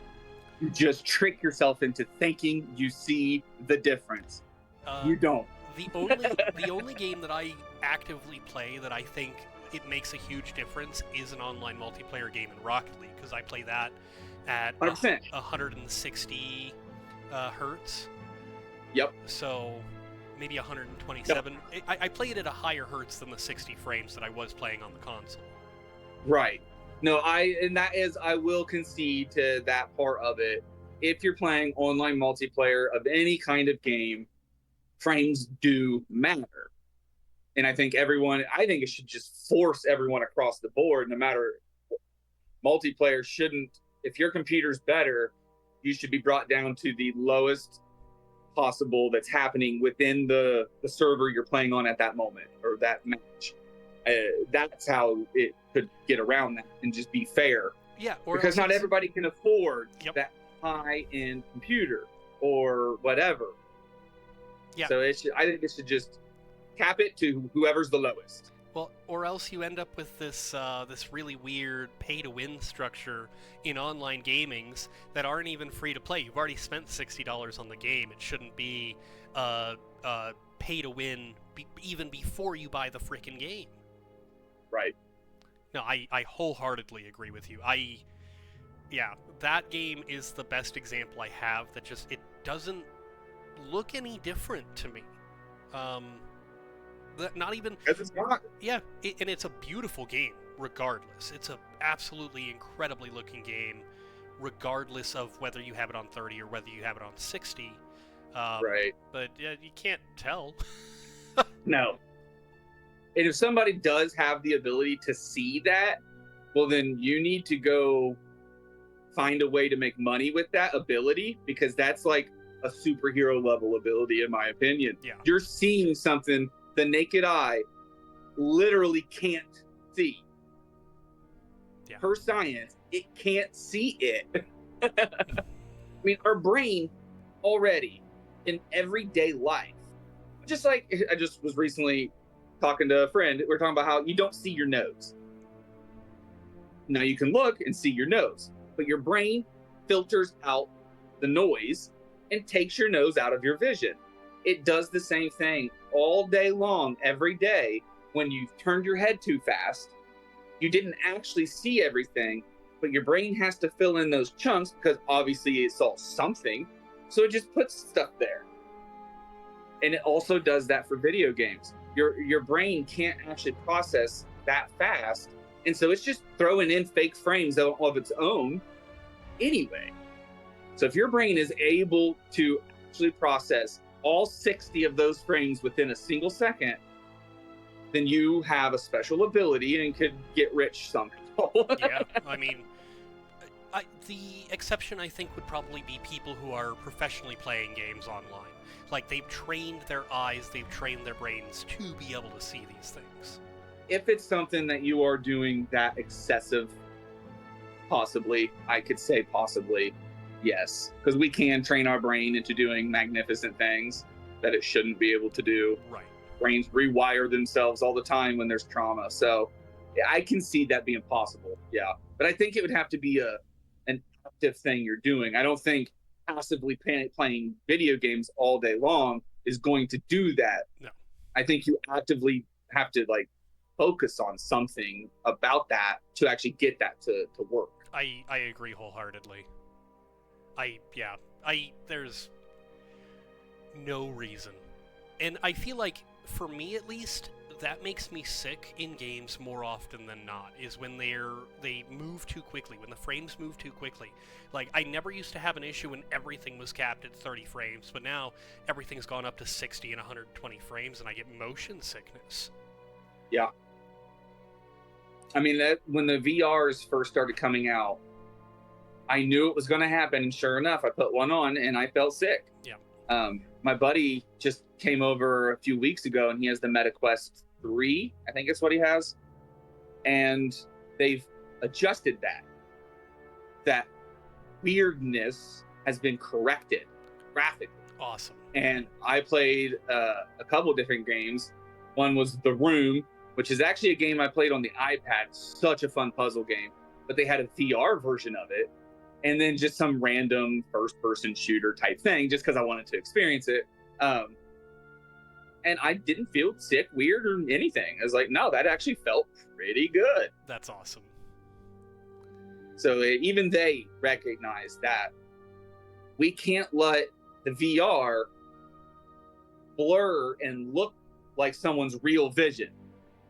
You just trick yourself into thinking you see the difference. You don't. The only game that I actively play that I think it makes a huge difference is an online multiplayer game in Rocket League, because I play that at 160 hertz. Yep. So maybe 127. Yep. I play it at a higher hertz than the 60 frames that I was playing on the console. Right. No, I will concede to that part of it. If you're playing online multiplayer of any kind of game, frames do matter. And I think it should just force everyone across the board, no matter multiplayer shouldn't, if your computer's better, you should be brought down to the lowest possible that's happening within the server you're playing on at that moment or that match. That's how it could get around that and just be fair. Yeah, because not everybody can afford that high-end computer or whatever. Yeah. So I think it should just cap it to whoever's the lowest. Well, or else you end up with this really weird pay-to-win structure in online gamings that aren't even free to play. You've already spent $60 on the game. It shouldn't be pay-to-win even before you buy the frickin' game. Right. No, I wholeheartedly agree with you. That game is the best example I have that just, it doesn't look any different to me. Not even... Because it's not. Yeah, and it's a beautiful game, regardless. It's a absolutely incredibly looking game, regardless of whether you have it on 30 or whether you have it on 60. Right. But you can't tell. No. And if somebody does have the ability to see that, well, then you need to go find a way to make money with that ability, because that's like a superhero level ability, in my opinion. Yeah. You're seeing something the naked eye literally can't see. Yeah. Per science, it can't see it. I mean, our brain already in everyday life, just like I just was recently talking to a friend, we're talking about how you don't see your nose. Now you can look and see your nose, but your brain filters out the noise and takes your nose out of your vision. It does the same thing all day long, every day. When you've turned your head too fast, you didn't actually see everything, but your brain has to fill in those chunks because obviously it saw something, so it just puts stuff there. And it also does that for video games. Your brain can't actually process that fast, and so it's just throwing in fake frames of its own anyway. So if your brain is able to actually process all 60 of those frames within a single second, then you have a special ability and could get rich somehow. Yeah, I mean, the exception I think would probably be people who are professionally playing games online. Like, they've trained their eyes, they've trained their brains to be able to see these things. If it's something that you are doing that excessive, possibly, I could say possibly, yes. Because we can train our brain into doing magnificent things that it shouldn't be able to do. Right. Brains rewire themselves all the time when there's trauma. So I can see that being possible. Yeah, but I think it would have to be an active thing you're doing. I don't think passively playing video games all day long is going to do that. No. I think you actively have to like focus on something about that to actually get that to work. I agree wholeheartedly. There's no reason. And I feel like, for me at least, that makes me sick in games more often than not, is when they move too quickly, when the frames move too quickly. Like, I never used to have an issue when everything was capped at 30 frames, but now everything's gone up to 60 and 120 frames, and I get motion sickness. Yeah. I mean, that when the VRs first started coming out, I knew it was going to happen, and sure enough, I put one on, and I felt sick. Yeah. My buddy just came over a few weeks ago, and he has the MetaQuest 3, I think it's what he has. And they've adjusted that. That weirdness has been corrected graphically. Awesome. And I played a couple different games. One was The Room, which is actually a game I played on the iPad. Such a fun puzzle game. But they had a VR version of it. And then just some random first-person shooter type thing, just because I wanted to experience it. And I didn't feel sick, weird, or anything. I was like, no, that actually felt pretty good. That's awesome. So even they recognize that we can't let the VR blur and look like someone's real vision.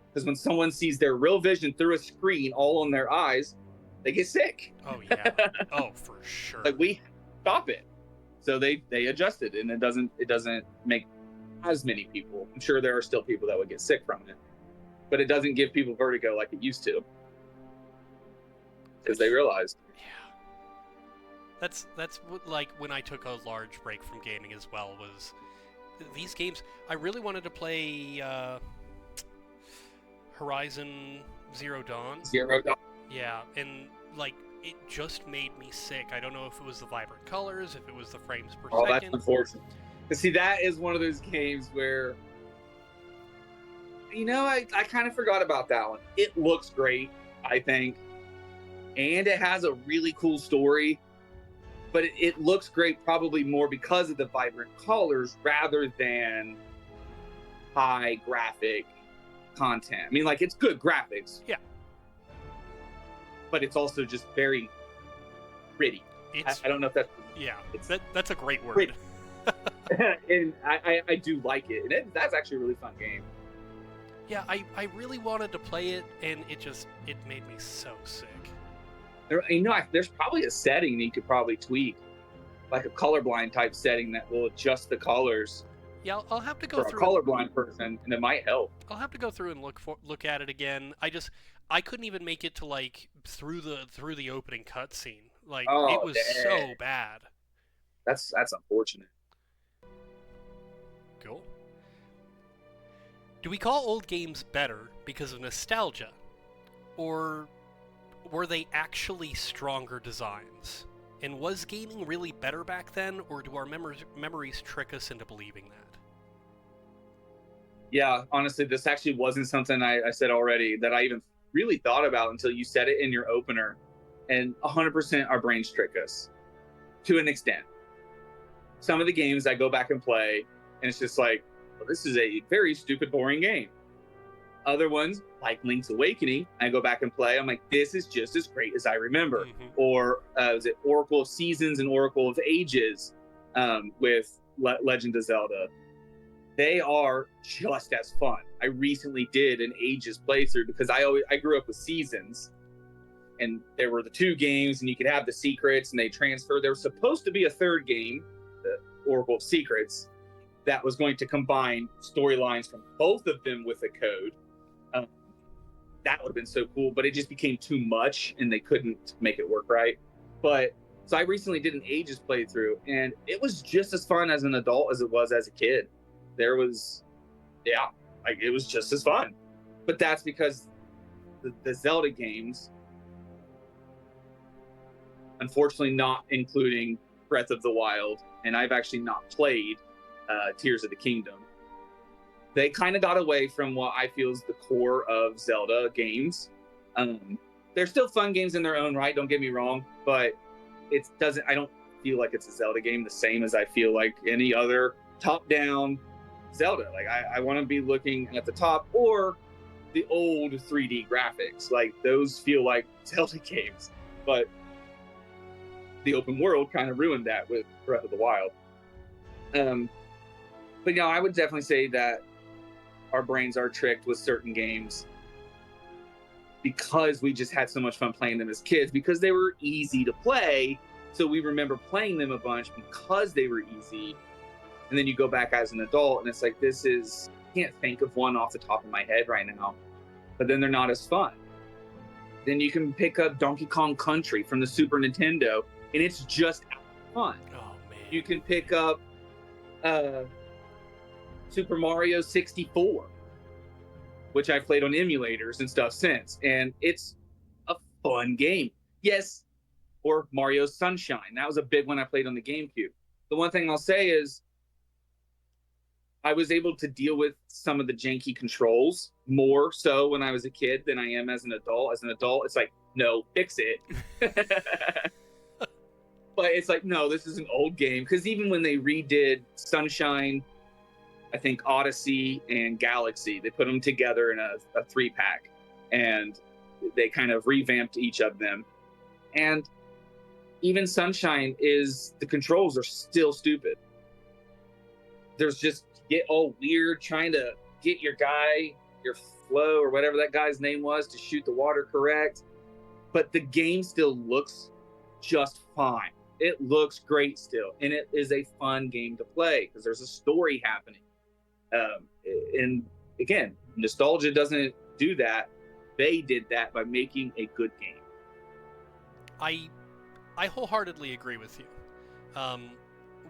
Because when someone sees their real vision through a screen all on their eyes, they get sick. Oh, yeah. Oh, for sure. Like, we stop it. So they adjusted, and it doesn't make as many people. I'm sure there are still people that would get sick from it, but it doesn't give people vertigo like it used to, because they realized. Yeah. That's what, like, when I took a large break from gaming as well, was these games. I really wanted to play Horizon Zero Dawn. Yeah, and like, it just made me sick. I don't know if it was the vibrant colors, if it was the frames per second. That's unfortunate. See, that is one of those games where, I kind of forgot about that one. It looks great, I think, and it has a really cool story, but it looks great probably more because of the vibrant colors rather than high graphic content. I mean, like, it's good graphics. Yeah. But it's also just very pretty. I don't know if that's... Yeah, that's a great word. Pretty. And I do like it. And that's actually a really fun game. Yeah, I really wanted to play it, and it made me so sick. There's probably a setting that you could probably tweak, like a colorblind type setting that will adjust the colors. Yeah, I'll have to go through. For a colorblind person, and it might help. I'll have to go through and look at it again. I couldn't even make it to, like, through the opening cutscene. Like, it was so bad. That's unfortunate. Cool. Do we call old games better because of nostalgia, or were they actually stronger designs? And was gaming really better back then, or do our memories trick us into believing that? Yeah, honestly, this actually wasn't something I said already that I even really thought about until you said it in your opener. And 100% our brains trick us to an extent. Some of the games I go back and play, and it's just like, well, this is a very stupid, boring game. Other ones, like Link's Awakening, I go back and play, I'm like, this is just as great as I remember. Mm-hmm. Or was it Oracle of Seasons and Oracle of Ages with Legend of Zelda? They are just as fun. I recently did an Ages playthrough because I grew up with Seasons, and there were the two games, and you could have the secrets, and they transferred. There was supposed to be a third game, the Oracle of Secrets, that was going to combine storylines from both of them with a code. That would have been so cool, but it just became too much, and they couldn't make it work right. But so I recently did an Ages playthrough, and it was just as fun as an adult as it was as a kid. It was just as fun. But that's because the Zelda games, unfortunately not including Breath of the Wild, and I've actually not played Tears of the Kingdom, they kind of got away from what I feel is the core of Zelda games. Um, they're still fun games in their own right. Don't get me wrong, but it doesn't. I don't feel like it's a Zelda game the same as I feel like any other top-down Zelda. Like I want to be looking at the top or the old 3D graphics. Like those feel like Zelda games, but the open world kind of ruined that with Breath of the Wild. Um, but I would definitely say that our brains are tricked with certain games because we just had so much fun playing them as kids because they were easy to play. So we remember playing them a bunch because they were easy. And then you go back as an adult and it's like, I can't think of one off the top of my head right now, but then they're not as fun. Then you can pick up Donkey Kong Country from the Super Nintendo and it's just fun. Oh, man. You can pick up Super Mario 64, which I've played on emulators and stuff since, and it's a fun game. Yes, or Mario Sunshine. That was a big one I played on the GameCube. The one thing I'll say is I was able to deal with some of the janky controls more so when I was a kid than I am as an adult. As an adult, it's like, no, fix it. But it's like, no, this is an old game. Because even when they redid Sunshine, I think Odyssey and Galaxy, they put them together in a 3-pack. And they kind of revamped each of them. And even Sunshine the controls are still stupid. There's just get all weird trying to get your flow or whatever that guy's name was to shoot the water correct. But the game still looks just fine. It looks great still. And it is a fun game to play because there's a story happening. And again, nostalgia doesn't do that. They did that by making a good game. I wholeheartedly agree with you.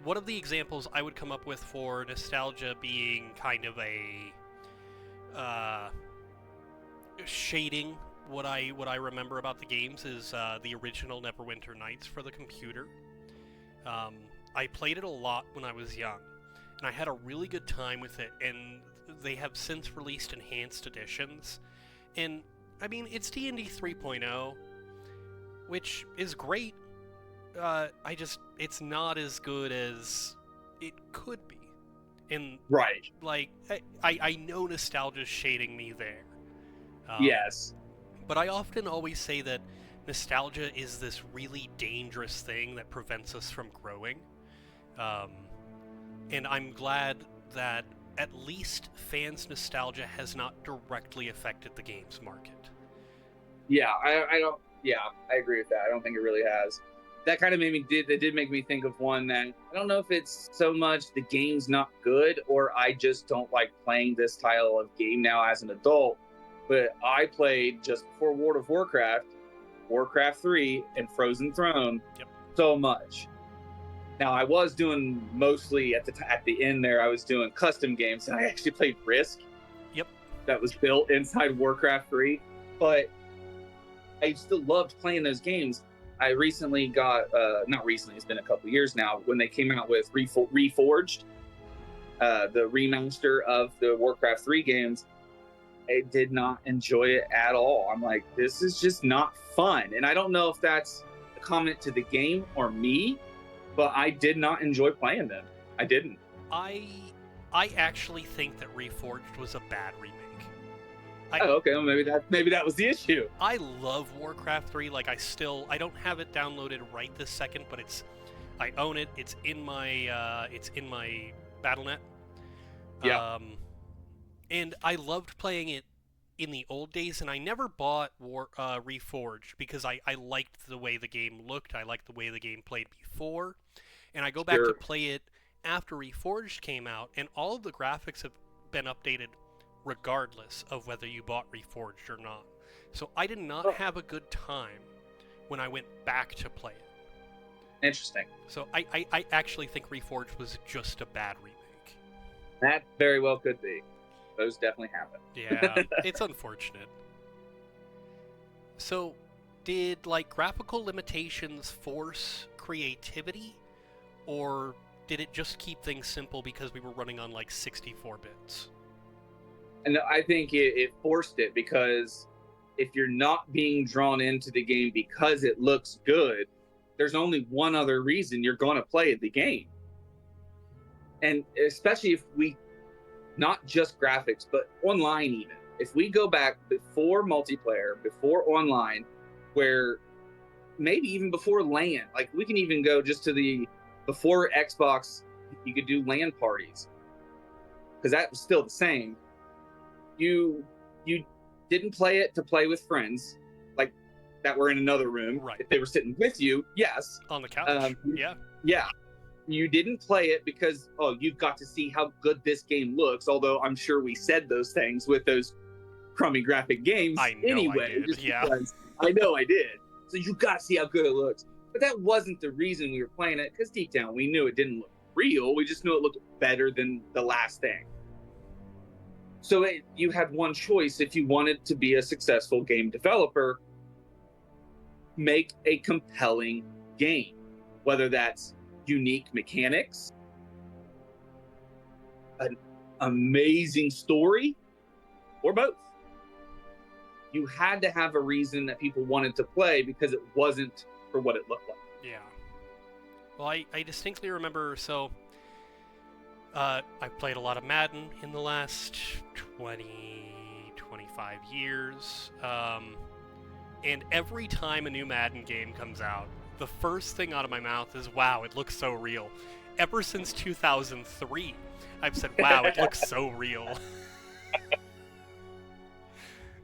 One of the examples I would come up with for nostalgia being kind of a shading what I remember about the games is the original Neverwinter Nights for the computer. I played it a lot when I was young, and I had a really good time with it, and they have since released enhanced editions. And, I mean, it's D&D 3.0, which is great. It's not as good as it could be. And, right. Like, I know nostalgia's shading me there. Yes. But I often always say that nostalgia is this really dangerous thing that prevents us from growing. And I'm glad that at least fans' nostalgia has not directly affected the games market. Yeah, I agree with that. I don't think it really has. That kind of did make me think of one that I don't know if it's so much the game's not good or I just don't like playing this style of game now as an adult. But I played just before World of Warcraft, Warcraft 3, and Frozen Throne so much. Now I was doing mostly at the end there. I was doing custom games, and I actually played Risk. Yep. That was built inside Warcraft 3, but I still loved playing those games. I recently got not recently. It's been a couple years now when they came out with Reforged, the remaster of the Warcraft 3 games. I did not enjoy it at all. I'm like, this is just not fun. And I don't know if that's a comment to the game or me, but I did not enjoy playing them. I didn't. I actually think that Reforged was a bad remake. Okay. Well, maybe that was the issue. I love Warcraft 3. Like, I don't have it downloaded right this second, but I own it. It's in my BattleNet. Yeah. And I loved playing it in the old days, and I never bought Reforged because I liked the way the game looked. I liked the way the game played before. And I go back to play it after Reforged came out, and all of the graphics have been updated regardless of whether you bought Reforged or not. So I did not have a good time when I went back to play it. Interesting. So I actually think Reforged was just a bad remake. That very well could be. Those definitely happen. Yeah, it's unfortunate. So, did graphical limitations force creativity, or did it just keep things simple because we were running on 64 bits? And I think it forced it, because if you're not being drawn into the game because it looks good, there's only one other reason you're going to play the game. And especially if we, not just graphics, but online even. If we go back before multiplayer, before online, where maybe even before LAN, like we can even go just to the before Xbox, you could do LAN parties, because that was still the same. You didn't play it to play with friends, like that were in another room. Right. If they were sitting with you, yes. On the couch. Yeah. You didn't play it because, oh, you've got to see how good this game looks. Although I'm sure we said those things with those crummy graphic games anyway. I know I did. So you got to see how good it looks. But that wasn't the reason we were playing it, because deep down we knew it didn't look real. We just knew it looked better than the last thing. So you had one choice. If you wanted to be a successful game developer, make a compelling game, whether that's unique mechanics, an amazing story, or both. You had to have a reason that people wanted to play, because it wasn't for what it looked like. Yeah. Well, I distinctly remember, so I've played a lot of Madden in the last 25 years. And every time a new Madden game comes out, the first thing out of my mouth is, wow, it looks so real. Ever since 2003, I've said, wow, it looks so real.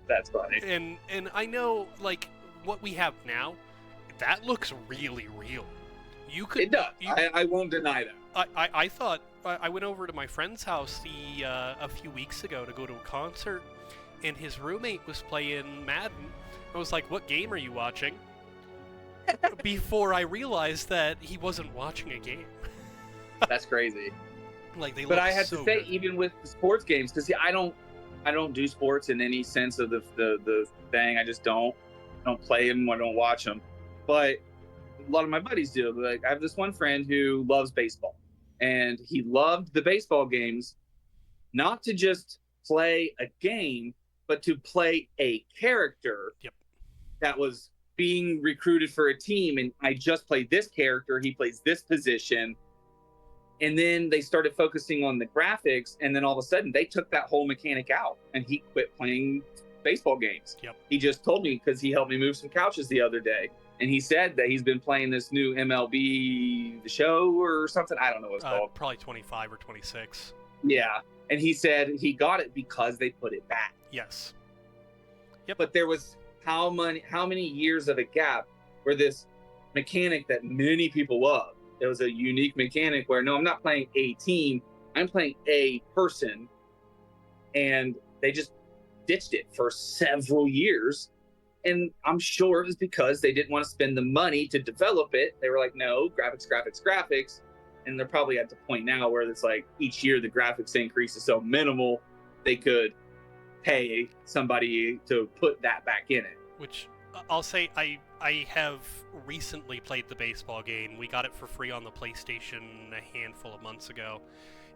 That's funny. And I know, like, what we have now, that looks really real. It does. I won't deny that. I thought, I went over to my friend's house a few weeks ago to go to a concert, and his roommate was playing Madden. I was like, what game are you watching? Before I realized that he wasn't watching a game. That's crazy. Like, they but look I have so to say, good. even with the sports games, because I don't do sports in any sense of the thing. I just don't play them. I don't watch them. But a lot of my buddies do. Like, I have this one friend who loves baseball, and he loved the baseball games, not to just play a game, but to play a character. Yep. That was being recruited for a team, and I just played this character. He plays this position. And then they started focusing on the graphics, and then all of a sudden they took that whole mechanic out, and he quit playing baseball games. Yep. He just told me, because he helped me move some couches the other day, and he said that he's been playing this new MLB The Show or something. I don't know what it's called. Probably 25 or 26. Yeah. And he said he got it because they put it back. Yes. Yep. But there was how many years of a gap where this mechanic that many people love, it was a unique mechanic where, no, I'm not playing a team, I'm playing a person. And they just ditched it for several years. And I'm sure it was because they didn't want to spend the money to develop it. They were like, no, graphics. And they're probably at the point now where it's like each year the graphics increase is so minimal, they could pay somebody to put that back in it. Which I'll say, I have recently played the baseball game. We got it for free on the PlayStation a handful of months ago.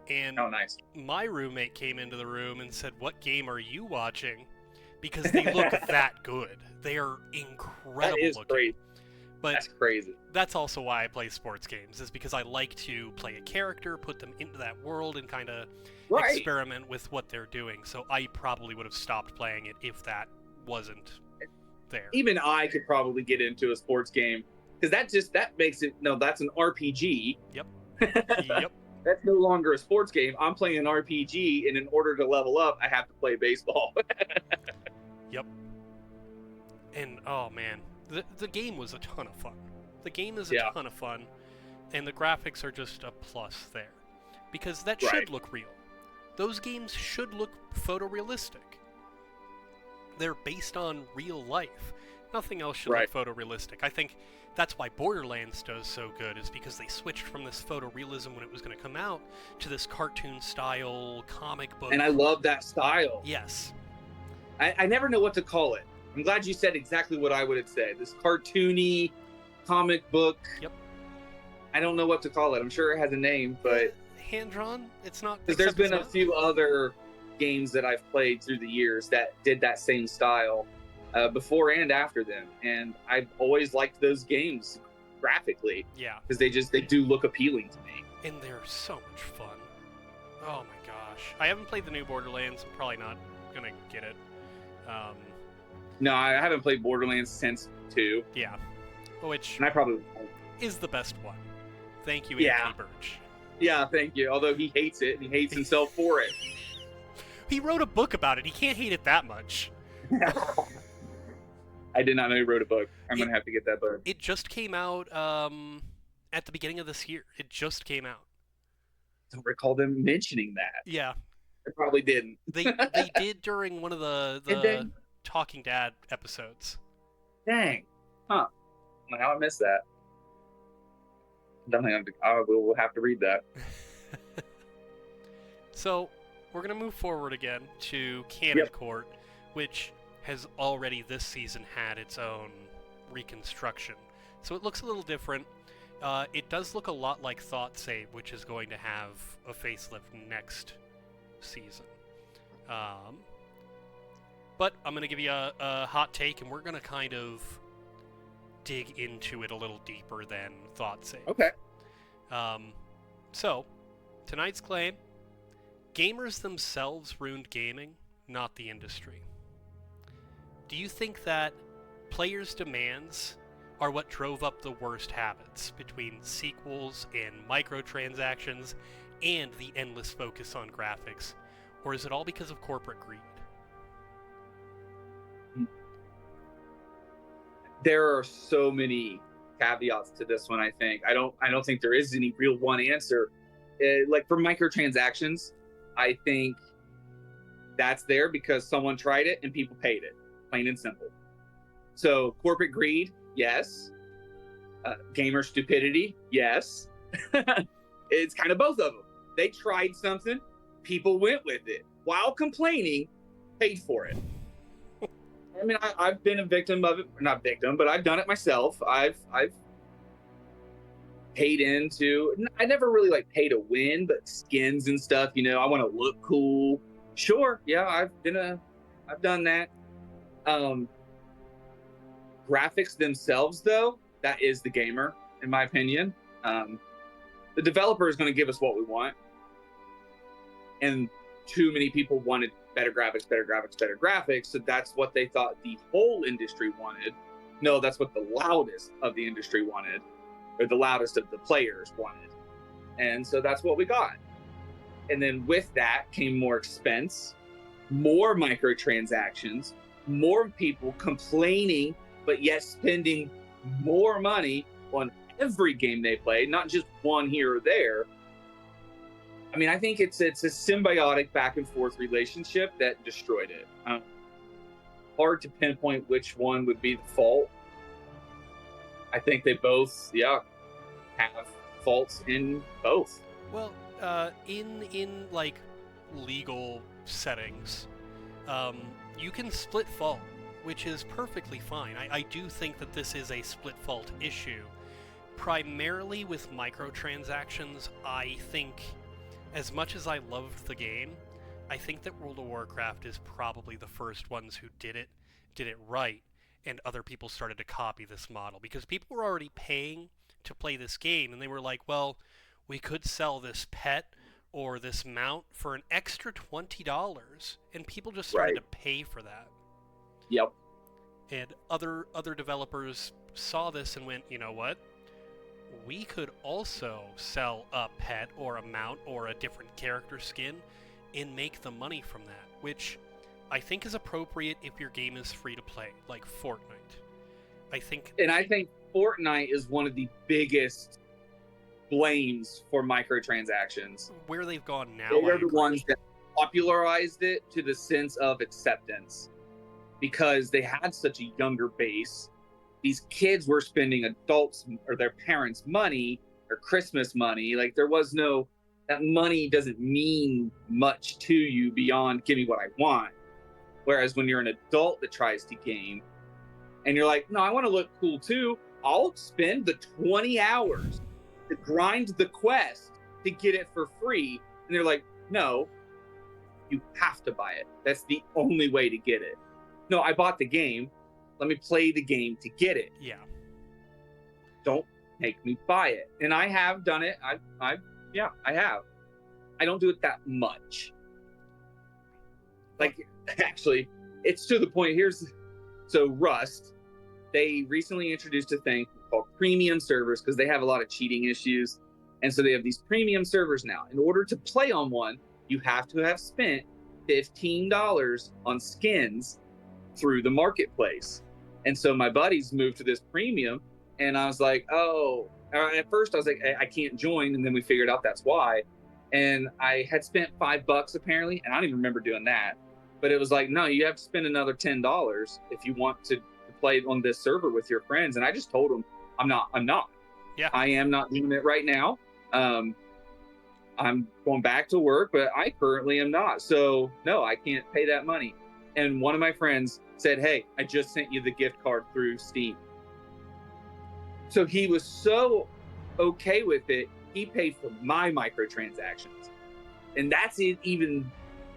And oh, nice. My roommate came into the room and said, what game are you watching? Because they look that good. They are incredible that is looking. Crazy. But that's crazy. That's also why I play sports games, is because I like to play a character, put them into that world, and kind of experiment with what they're doing. So I probably would have stopped playing it if that wasn't there. Even I could probably get into a sports game, because that makes it, no, that's an RPG. Yep. Yep. That's no longer a sports game. I'm playing an RPG, and in order to level up, I have to play baseball. Yep. And oh man, the game was a ton of fun. The game is a ton of fun, and the graphics are just a plus there, because that should look real. Those games should look photorealistic. They're based on real life. Nothing else should look photorealistic. I think that's why Borderlands does so good, is because they switched from this photorealism when it was going to come out to this cartoon-style comic book. And I love that style. Yes. I never know what to call it. I'm glad you said exactly what I would have said. This cartoony comic book. Yep. I don't know what to call it. I'm sure it has a name, but hand-drawn? It's not. Because there's been a few other games that I've played through the years that did that same style before and after them, and I've always liked those games graphically. Yeah, because they do look appealing to me. and they're so much fun. Oh my gosh, I haven't played the new Borderlands. I'm probably not gonna get it. No, I haven't played Borderlands since 2, Yeah, which and I probably won't. is the best one. Thank you, Yeah. Anthony Birch. Yeah, thank you. Although he hates it, and he hates himself for it. He wrote a book about it. He can't hate it that much. I did not know he wrote a book. I'm gonna have to get that book. It just came out at the beginning of this year. It just came out. Don't recall them mentioning that. Yeah, I probably didn't. they did during one of Did the they? Talking Dad episodes. Dang. Huh. How I missed that. Definitely we'll have to read that. So we're gonna move forward again to Canon Yep. Court, which has already this season had its own reconstruction. So it looks a little different. It does look a lot like Thought Save, which is going to have a facelift next season. But I'm going to give you a hot take, and we're going to kind of dig into it a little deeper than Thought Save. Okay. So, tonight's claim, gamers themselves ruined gaming, not the industry. Do you think that players' demands are what drove up the worst habits between sequels and microtransactions and the endless focus on graphics? Or is it all because of corporate greed? There are so many caveats to this one. I think I don't think there is any real one answer. Like for microtransactions, I think that's there because someone tried it and people paid it, plain and simple. So corporate greed, yes. Gamer stupidity, yes. It's kind of both of them. They tried something, people went with it while complaining, paid for it. I mean, I've been a victim of it. Not victim, but I've done it myself. I've paid into. I never really like pay to win, but skins and stuff. You know, I want to look cool. Sure, yeah, I've done that. Graphics themselves, though, that is the gamer, in my opinion. The developer is going to give us what we want, and too many people wanted better graphics, so that's what they thought the whole industry wanted. No, that's what the loudest of the industry wanted, or the loudest of the players wanted, and so that's what we got. And then with that came more expense, more microtransactions, more people complaining, but yet spending more money on every game they play, not just one here or there. I mean, I think it's a symbiotic back and forth relationship that destroyed it. Hard to pinpoint which one would be the fault. I think they both, have faults in both. Well, in like legal settings, you can split fault, which is perfectly fine. I do think that this is a split fault issue. Primarily with microtransactions, I think, as much as I loved the game, I think that World of Warcraft is probably the first ones who did it right, and other people started to copy this model, because people were already paying to play this game, and they were like, well, we could sell this pet or this mount for an extra $20, and people just started to pay for that. Yep. And other developers saw this and went, you know what? We could also sell a pet or a mount or a different character skin and make the money from that, which I think is appropriate if your game is free to play, like Fortnite. I think Fortnite is one of the biggest blames for microtransactions. Where they've gone now, They're the ones that popularized it to the sense of acceptance, because they had such a younger base. These kids were spending adults or their parents' money or Christmas money. Like, there was no, that money doesn't mean much to you beyond give me what I want. Whereas when you're an adult that tries to game and you're like, no, I want to look cool too, I'll spend the 20 hours to grind the quest to get it for free. And they're like, no, You have to buy it. That's the only way to get it. No, I bought the game. Let me play the game to get it. Yeah. Don't make me buy it. And I have done it. I have. I don't do it that much. Like, actually, it's to the point. So Rust, they recently introduced a thing called premium servers because they have a lot of cheating issues. And so they have these premium servers now. In order to play on one, you have to have spent $15 on skins through the marketplace. And so my buddies moved to this premium, and I was like, oh, at first I was like, I can't join. And then we figured out that's why. And I had spent $5 apparently, and I don't even remember doing that. But it was like, no, you have to spend another $10 if you want to play on this server with your friends. And I just told them, I'm not. Yeah. I am not doing it right now. I'm going back to work, but I currently am not. So no, I can't pay that money. And one of my friends said, hey, I just sent you the gift card through Steam. So he was so okay with it. He paid for my microtransactions. And that's it.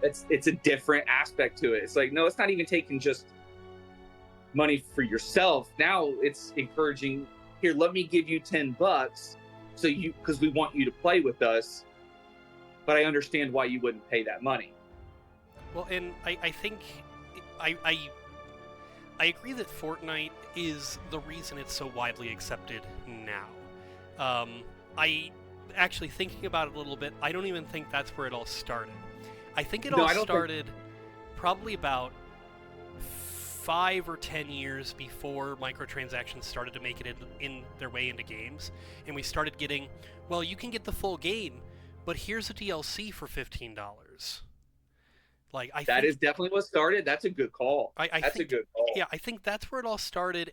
It's a different aspect to it. It's like, no, it's not even taking just money for yourself. Now it's encouraging, here, let me give you $10 because we want you to play with us, but I understand why you wouldn't pay that money. Well, and I think I agree that Fortnite is the reason it's so widely accepted now. I actually, thinking about it a little bit, I don't even think that's where it all started. I think it all started probably about 5 or 10 years before microtransactions started to make it in their way into games, and we started getting, well, you can get the full game, but here's a DLC for $15. Like, that is definitely what started. That's a good call. That's a good call. Yeah, I think that's where it all started,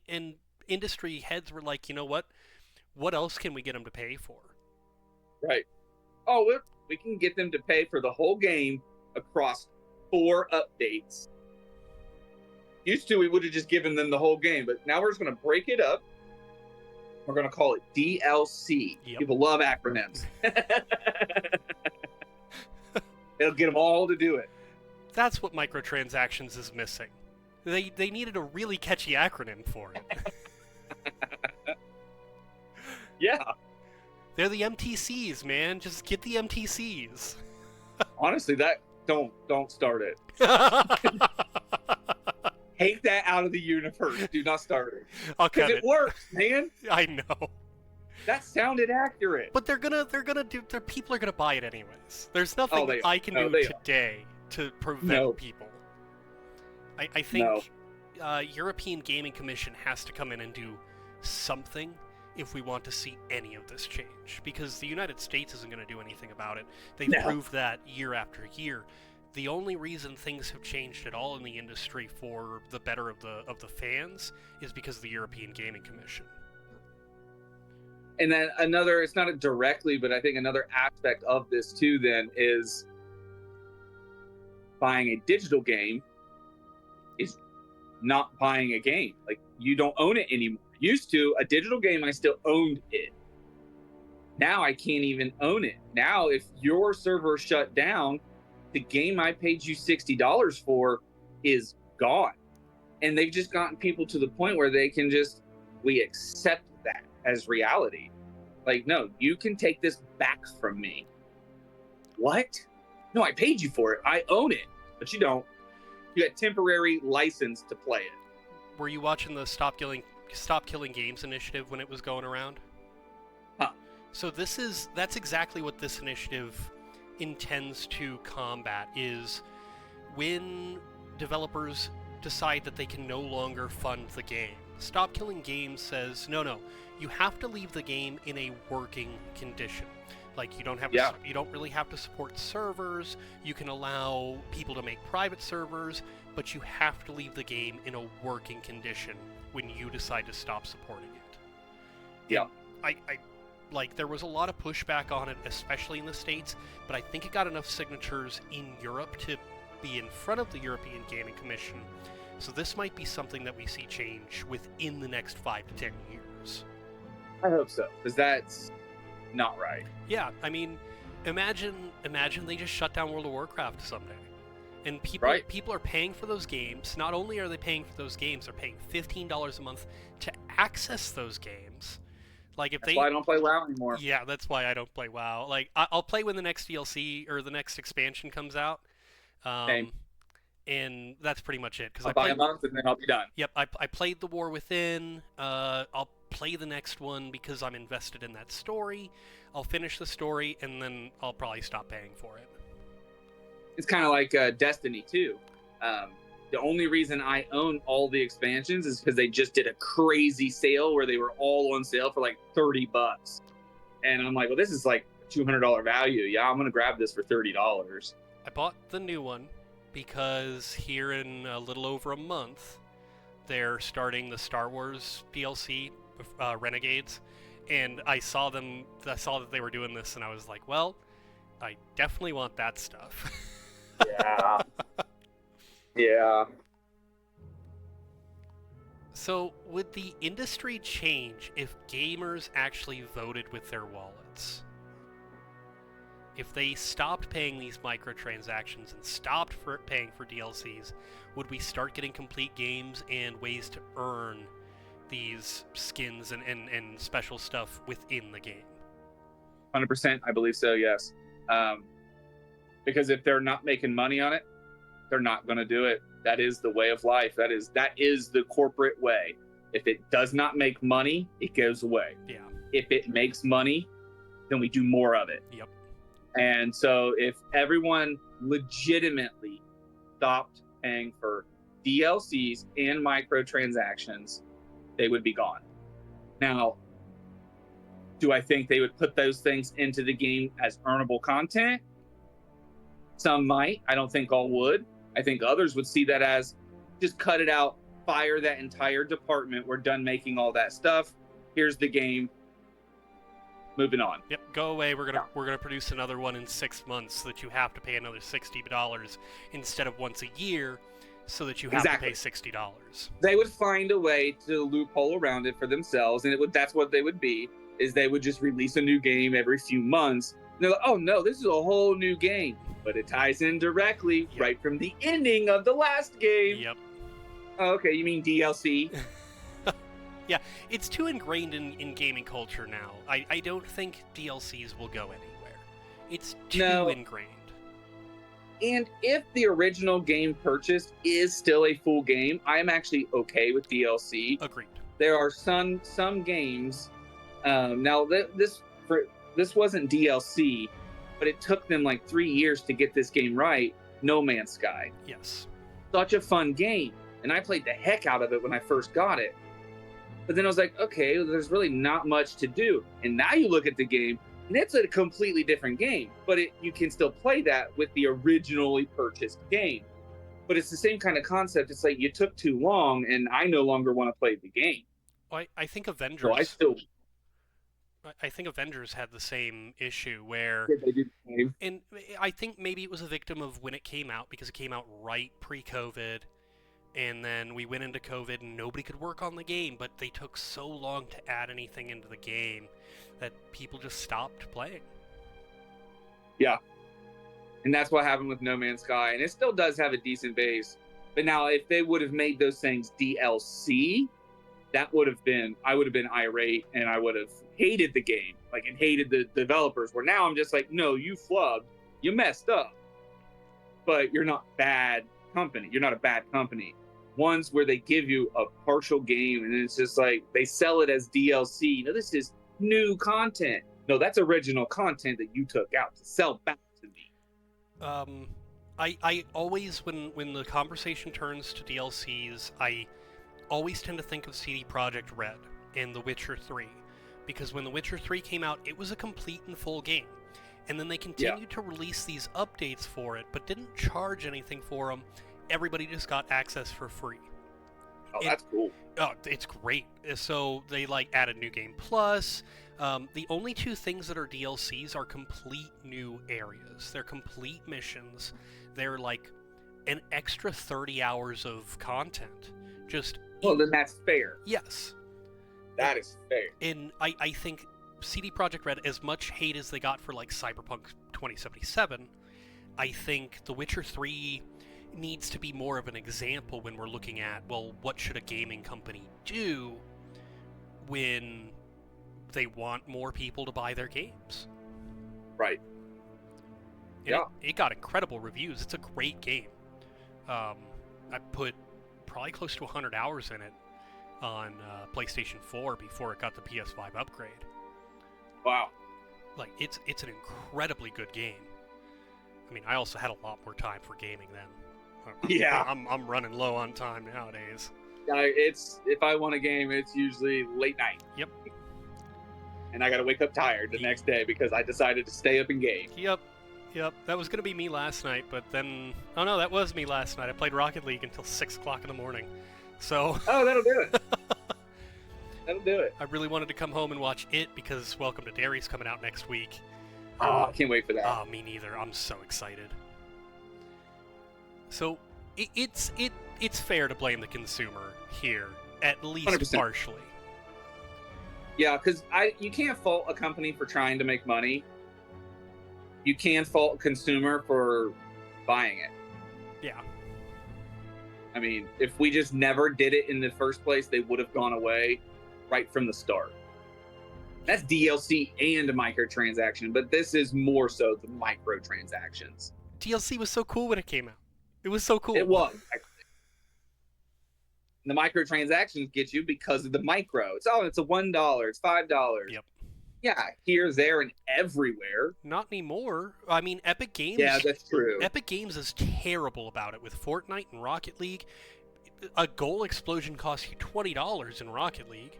and industry heads were like, you know what? What else can we get them to pay for? Right. Oh, we can get them to pay for the whole game across 4 updates. Used to, we would have just given them the whole game, but now we're just going to break it up. We're going to call it DLC. Yep. People love acronyms. It'll get them all to do it. That's what microtransactions is missing. They needed a really catchy acronym for it. Yeah. They're the MTCs, man. Just get the MTCs. Honestly, don't start it. Take that out of the universe. Do not start it. Because it works, man. I know. That sounded accurate. But people are gonna buy it anyways. There's nothing I can do today to prevent people. I think European Gaming Commission has to come in and do something if we want to see any of this change, because the United States isn't going to do anything about it. They've proved that year after year. The only reason things have changed at all in the industry for the better of the fans is because of the European Gaming Commission. And then it's not directly, but I think another aspect of this too then is buying a digital game is not buying a game. Like, you don't own it anymore. Used to, a digital game, I still owned it. Now I can't even own it. Now, if your server shut down, the game I paid you $60 for is gone. And they've just gotten people to the point where they can we accept that as reality. Like, no, you can take this back from me. What? No, I paid you for it. I own it. But you don't. You got temporary license to play it. Were you watching the Stop Killing Games initiative when it was going around? Huh. So that's exactly what this initiative intends to combat, is when developers decide that they can no longer fund the game. Stop Killing Games says, no, you have to leave the game in a working condition. Like, you don't really have to support servers. You can allow people to make private servers, but you have to leave the game in a working condition when you decide to stop supporting it. Yeah. There was a lot of pushback on it, especially in the States, but I think it got enough signatures in Europe to be in front of the European Gaming Commission. So this might be something that we see change within the next 5 to 10 years. I hope so, because that's not right. Yeah, I mean, Imagine they just shut down World of Warcraft someday. And people are paying for those games. Not only are they paying for those games, they're paying $15 a month to access those games. Like if That's why I don't play WoW anymore. Yeah, that's why I don't play WoW. Like I'll play when the next DLC or the next expansion comes out. Same. And that's pretty much it. Because I'll buy a month and then I'll be done. Yep, I played The War Within. I'll play the next one because I'm invested in that story. I'll finish the story and then I'll probably stop paying for it. It's kind of like Destiny too. The only reason I own all the expansions is because they just did a crazy sale where they were all on sale for like $30, and I'm like, well, this is like $200 value. Yeah, I'm gonna grab this for $30. I bought the new one because here in a little over a month, they're starting the Star Wars DLC, Renegades, and I saw that they were doing this, and I was like, well, I definitely want that stuff. Yeah. Yeah. So, would the industry change if gamers actually voted with their wallets? If they stopped paying these microtransactions and stopped paying for DLCs, would we start getting complete games and ways to earn these skins and special stuff within the game? 100%, I believe so, yes. Because if they're not making money on it, they're not going to do it. That is the way of life. That is the corporate way. If it does not make money, it goes away. Yeah. If it makes money, then we do more of it. Yep. And so if everyone legitimately stopped paying for DLCs and microtransactions, they would be gone. Now, do I think they would put those things into the game as earnable content? Some might. I don't think all would. I think others would see that as just cut it out, fire that entire department. We're done making all that stuff. Here's the game. Moving on. Yep, go away. We're gonna produce another one in 6 months so that you have to pay another $60 instead of once a year, so that you have to pay $60. They would find a way to loophole around it for themselves, and that's what they would be. Is they would just release a new game every few months. And they're like, oh no, this is a whole new game. But it ties in directly right from the ending of the last game. Yep. Oh, okay, you mean DLC? Yeah, it's too ingrained in gaming culture now. I don't think DLCs will go anywhere. It's too ingrained. And if the original game purchased is still a full game, I am actually okay with DLC. Agreed. There are some games. Now this wasn't DLC, but it took them like 3 years to get this game right. No Man's Sky. Yes. Such a fun game, and I played the heck out of it when I first got it. But then I was like, okay, there's really not much to do. And now you look at the game, and it's a completely different game. But you can still play that with the originally purchased game. But it's the same kind of concept. It's like you took too long, and I no longer want to play the game. Well, I think Avengers. So I think Avengers had the same issue where, and I think maybe it was a victim of when it came out, because it came out right pre-COVID, and then we went into COVID and nobody could work on the game, but they took so long to add anything into the game that people just stopped playing. Yeah. And that's what happened with No Man's Sky, and it still does have a decent base. But now if they would have made those things DLC, I would have been irate, and I would have hated the game, and hated the developers, where now I'm just like, no, you flubbed, you messed up, but you're not bad company. You're not a bad company. Ones where they give you a partial game and it's just like they sell it as DLC. This is new content. No, that's original content that you took out to sell back to me. I always, when the conversation turns to DLCs, I always tend to think of CD Projekt Red and The Witcher 3. Because when The Witcher 3 came out, it was a complete and full game. And then they continued to release these updates for it, but didn't charge anything for them. Everybody just got access for free. Oh, that's cool. Oh, it's great. So they added New Game Plus. The only two things that are DLCs are complete new areas. They're complete missions. They're an extra 30 hours of content. Well, then that's fair. Yes. That is fair. And I think CD Projekt Red, as much hate as they got for Cyberpunk 2077, I think The Witcher 3 needs to be more of an example when we're looking at, well, what should a gaming company do when they want more people to buy their games? Right. And it got incredible reviews. It's a great game. I put probably close to 100 hours in it on PlayStation 4 before it got the PS5 upgrade. Wow. Like, it's an incredibly good game. I mean, I also had a lot more time for gaming then. I'm running low on time nowadays. If I want a game, it's usually late night. Yep. And I got to wake up tired the next day because I decided to stay up and game. Yep. That was going to be me last night, but then... Oh, no, that was me last night. I played Rocket League until 6 o'clock in the morning. So... Oh, that'll do it. That'll do it. I really wanted to come home and watch it because Welcome to Derry's coming out next week. Oh, I can't wait for that. Oh, me neither. I'm so excited. So, it's fair to blame the consumer here, at least 100%. Partially. Yeah, because you can't fault a company for trying to make money. You can fault a consumer for buying it. Yeah. I mean, if we just never did it in the first place, they would have gone away right from the start. That's DLC and a microtransaction, but this is more so the microtransactions. DLC was so cool when it came out. It was so cool. It was. The microtransactions get you because of the micro. It's a $1, it's $5. Yep. Yeah, here, there, and everywhere. Not anymore. I mean, Epic Games... Yeah, that's true. Epic Games is terrible about it with Fortnite and Rocket League. A goal explosion costs you $20 in Rocket League.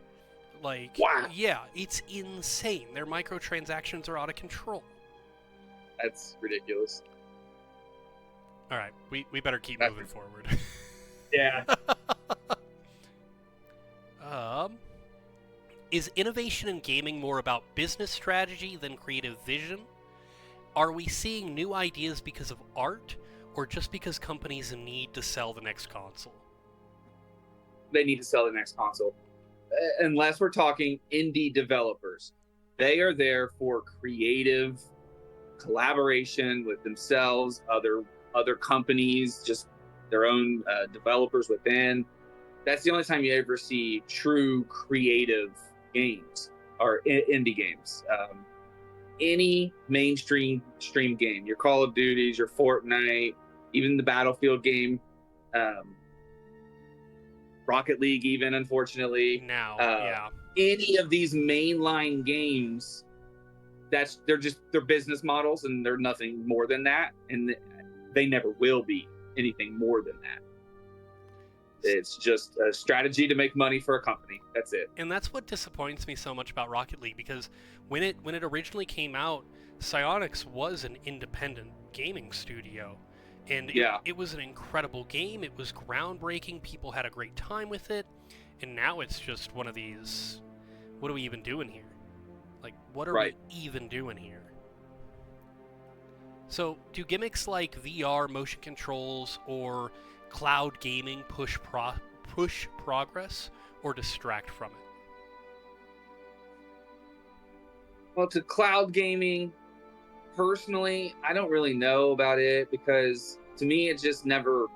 Like, wow. Yeah, it's insane. Their microtransactions are out of control. That's ridiculous. All right, we better keep moving forward. Yeah. Is innovation in gaming more about business strategy than creative vision? Are we seeing new ideas because of art, or just because companies need to sell the next console? They need to sell the next console. Unless we're talking indie developers. They are there for creative collaboration with themselves, other companies, just their own developers within. That's the only time you ever see true creative games or indie games. Any mainstream game, your Call of Duties, your Fortnite, even the Battlefield game, Rocket League, even unfortunately. Now, yeah. Any of these mainline games, they're business models, and they're nothing more than that, and they never will be anything more than that. It's just a strategy to make money for a company. That's it. And that's what disappoints me so much about Rocket League, because when it originally came out, Psyonix was an independent gaming studio. And it was an incredible game. It was groundbreaking. People had a great time with it. And now it's just one of these, what are we even doing here? Like, what are we even doing here? So, do gimmicks like VR, motion controls, or cloud gaming push progress or distract from it? Well, to cloud gaming, personally, I don't really know about it, because to me it just never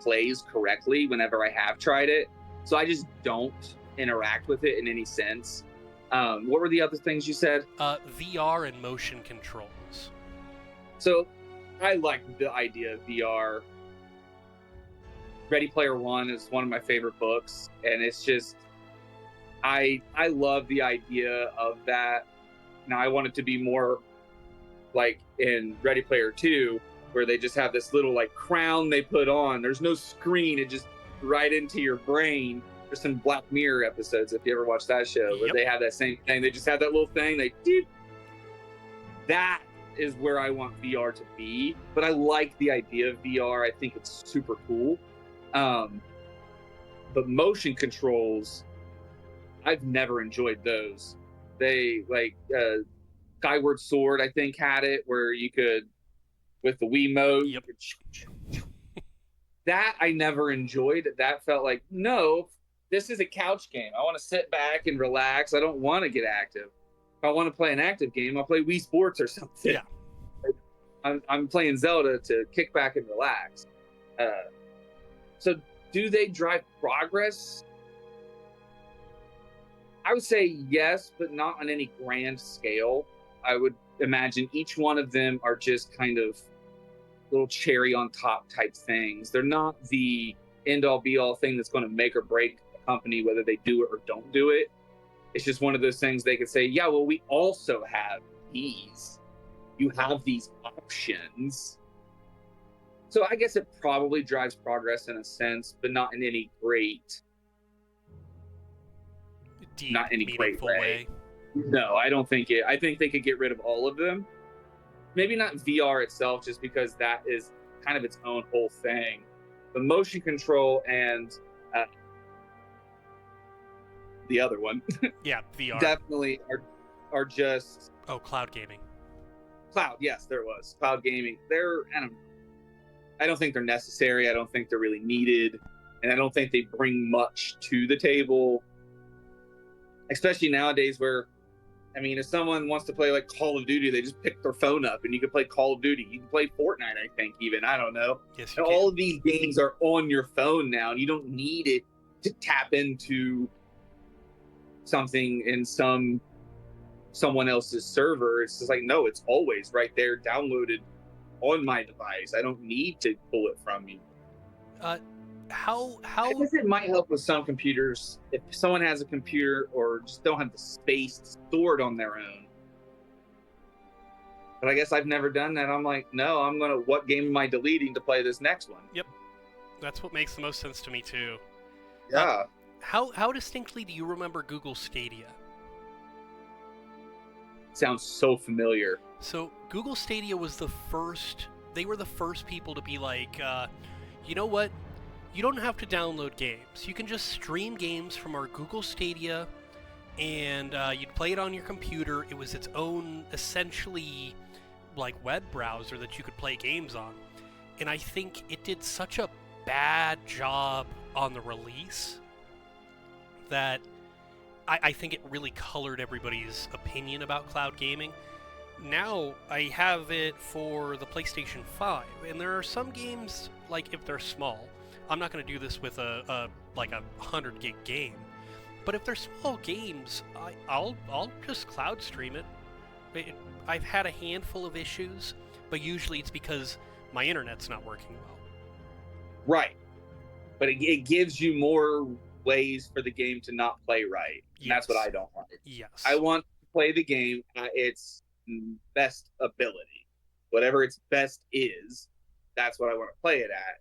plays correctly whenever I have tried it. So I just don't interact with it in any sense. What were the other things you said? VR and motion controls. So I like the idea of VR. Ready Player One is one of my favorite books, and it's just, I love the idea of that. Now I want it to be more like in Ready Player 2, where they just have this little like crown they put on. There's no screen, it just right into your brain. There's some Black Mirror episodes, if you ever watched that show, where they have that same thing. They just have that little thing, that is where I want VR to be. But I like the idea of VR. I think it's super cool. But motion controls, I've never enjoyed those. They Skyward Sword, I think, had it where you could, with the Wiimote. Yep. That I never enjoyed. That felt like, no, this is a couch game. I want to sit back and relax. I don't want to get active. If I want to play an active game, I'll play Wii Sports or something. Yeah. I'm playing Zelda to kick back and relax. So do they drive progress? I would say yes, but not on any grand scale. I would imagine each one of them are just kind of little cherry on top type things. They're not the end all be all thing that's going to make or break a company, whether they do it or don't do it. It's just one of those things they could say, yeah, well, we also have these. You have these options. So I guess it probably drives progress in a sense, but not in any great, Deep, not any great meaningful way. No, I don't think it. I think they could get rid of all of them. Maybe not VR itself, just because that is kind of its own whole thing. The motion control and the other one, Yeah, VR. definitely are just Oh, cloud gaming. cloud. Yes, there was cloud gaming. I don't think they're necessary. I don't think they're really needed, and I don't think they bring much to the table, especially nowadays where, I mean, if someone wants to play like Call of Duty, they just pick their phone up and you can play Call of Duty. You can play Fortnite, I think, even. I don't know. Yes, you And can. all of these games are on your phone now, and you don't need it to tap into something in someone else's server. It's just like, no, it's always right there, downloaded on my device. I don't need to pull it from you. How I guess it might help with some computers if someone has a computer or just don't have the space to store it on their own. But I guess I've never done that. I'm like, no, what game am I deleting to play this next one? Yep, that's what makes the most sense to me too. Yeah. How distinctly do you remember Google Stadia? Sounds so familiar. So Google Stadia was the first. They were the first people to be like, you know what? You don't have to download games. You can just stream games from our Google Stadia, and you'd play it on your computer. It was its own, essentially, like web browser that you could play games on. And I think it did such a bad job on the release that I think it really colored everybody's opinion about cloud gaming. Now I have it for the PlayStation 5, and there are some games, like if they're small, I'm not going to do this with a 100 gig game, but if they're small games, I'll just cloud stream it. I've had a handful of issues, but usually it's because my internet's not working well. Right. But it gives you more ways for the game to not play right. And that's what I don't like. Yes. I want to play the game at its best ability. Whatever its best is, that's what I want to play it at.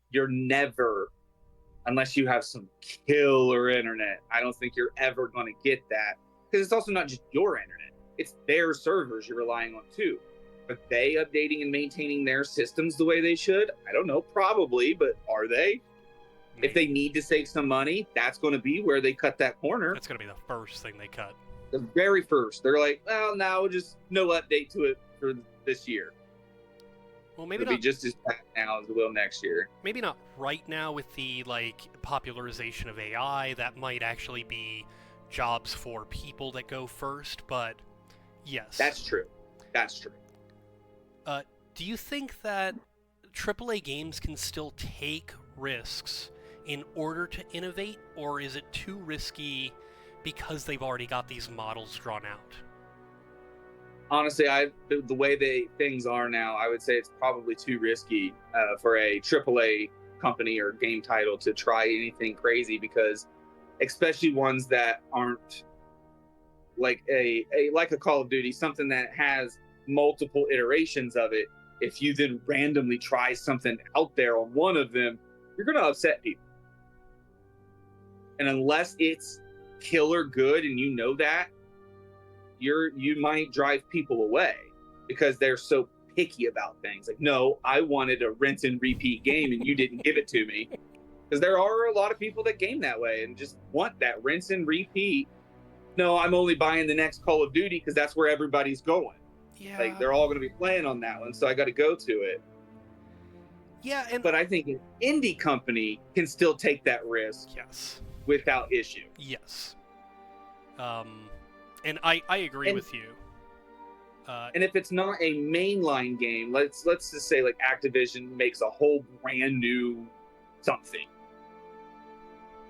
You're never, unless you have some killer internet, I don't think you're ever going to get that. Because it's also not just your internet. It's their servers you're relying on too. Are they updating and maintaining their systems the way they should? I don't know, probably, but are they? Maybe. If they need to save some money, that's going to be where they cut that corner. That's going to be the first thing they cut. The very first. They're like, well, now just no update to it for this year. Well, maybe it'll be just as bad now as it will next year. Maybe not right now with the popularization of AI. That might actually be jobs for people that go first, but yes. That's true. That's true. Do you think that AAA games can still take risks in order to innovate, or is it too risky because they've already got these models drawn out? Honestly, the way things are now, I would say it's probably too risky for a AAA company or game title to try anything crazy, because especially ones that aren't like a Call of Duty, something that has multiple iterations of it. If you then randomly try something out there on one of them, you're going to upset people. And unless it's killer good and you know that, you might drive people away because they're so picky about things. Like, no, I wanted a rinse and repeat game and you didn't give it to me. Because there are a lot of people that game that way and just want that rinse and repeat. No, I'm only buying the next Call of Duty because that's where everybody's going. Yeah. Like, they're all going to be playing on that one, so I got to go to it. Yeah, but I think an indie company can still take that risk. Yes. Without issue. Yes. And I agree with you. And if it's not a mainline game, let's just say like Activision makes a whole brand new something.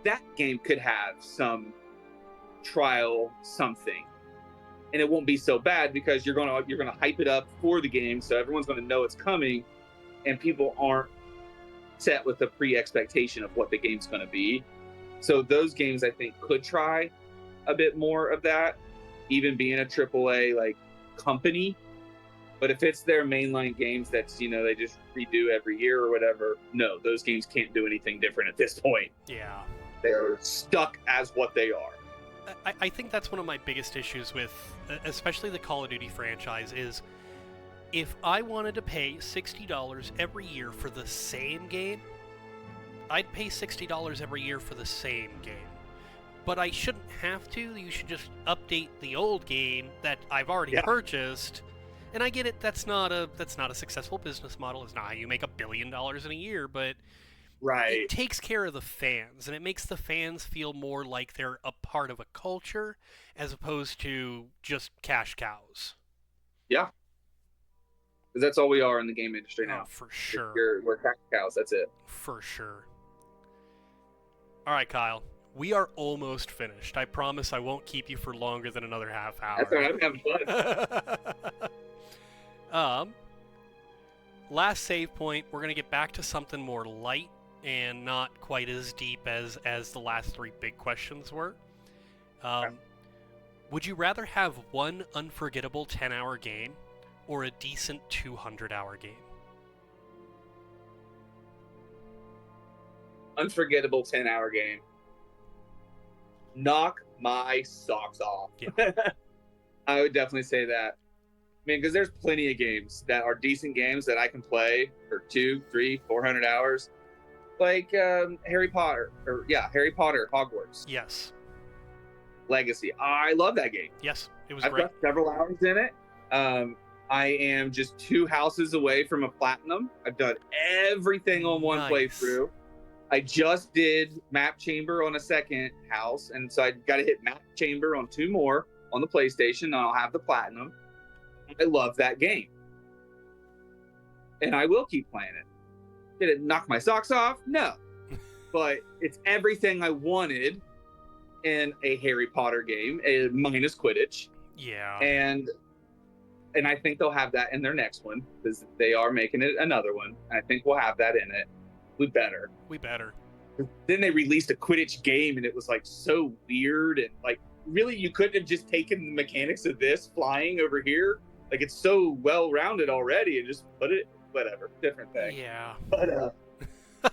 That game could have some trial something, and it won't be so bad because you're gonna hype it up for the game, so everyone's gonna know it's coming, and people aren't set with a pre-expectation of what the game's gonna be. So those games I think could try a bit more of that, even being a AAA like company. But if it's their mainline games that's, they just redo every year or whatever, no, those games can't do anything different at this point. Yeah. They're stuck as what they are. I think that's one of my biggest issues with, especially the Call of Duty franchise, is if I wanted to pay $60 every year for the same game, I'd pay $60 every year for the same game. But I shouldn't have to. You should just update the old game that I've already purchased. And I get it. That's not a successful business model. It's not how you make $1 billion in a year. But it takes care of the fans, and it makes the fans feel more like they're a part of a culture as opposed to just cash cows. Yeah, because that's all we are in the game industry now. Oh, for sure. We're cash cows. That's it. For sure. All right, Kyle. We are almost finished. I promise I won't keep you for longer than another half hour. That's all right. I'm having fun. Last save point. We're going to get back to something more light and not quite as deep as the last three big questions were. Would you rather have one unforgettable 10-hour game or a decent 200-hour game? Unforgettable 10-hour game. Knock my socks off. Yeah. I would definitely say that. I mean, because there's plenty of games that are decent games that I can play for 200, 300, 400 hours. Like Harry Potter, Hogwarts. Yes. Legacy. I love that game. Yes, it was I've great. got several hours in it. I am just 2 houses away from a platinum. I've done everything on one playthrough. I just did Map Chamber on a second house, and so I got to hit Map Chamber on 2 more on the PlayStation, and I'll have the platinum. I love that game, and I will keep playing it. Did it knock my socks off? No, but it's everything I wanted in a Harry Potter game, minus Quidditch. Yeah, and I think they'll have that in their next one because they are making it another one. And I think we'll have that in it. We better. Then they released a Quidditch game, and it was like so weird, and like really you couldn't have just taken the mechanics of this flying over here. Like it's so well rounded already, and just put it whatever, different thing. Yeah. But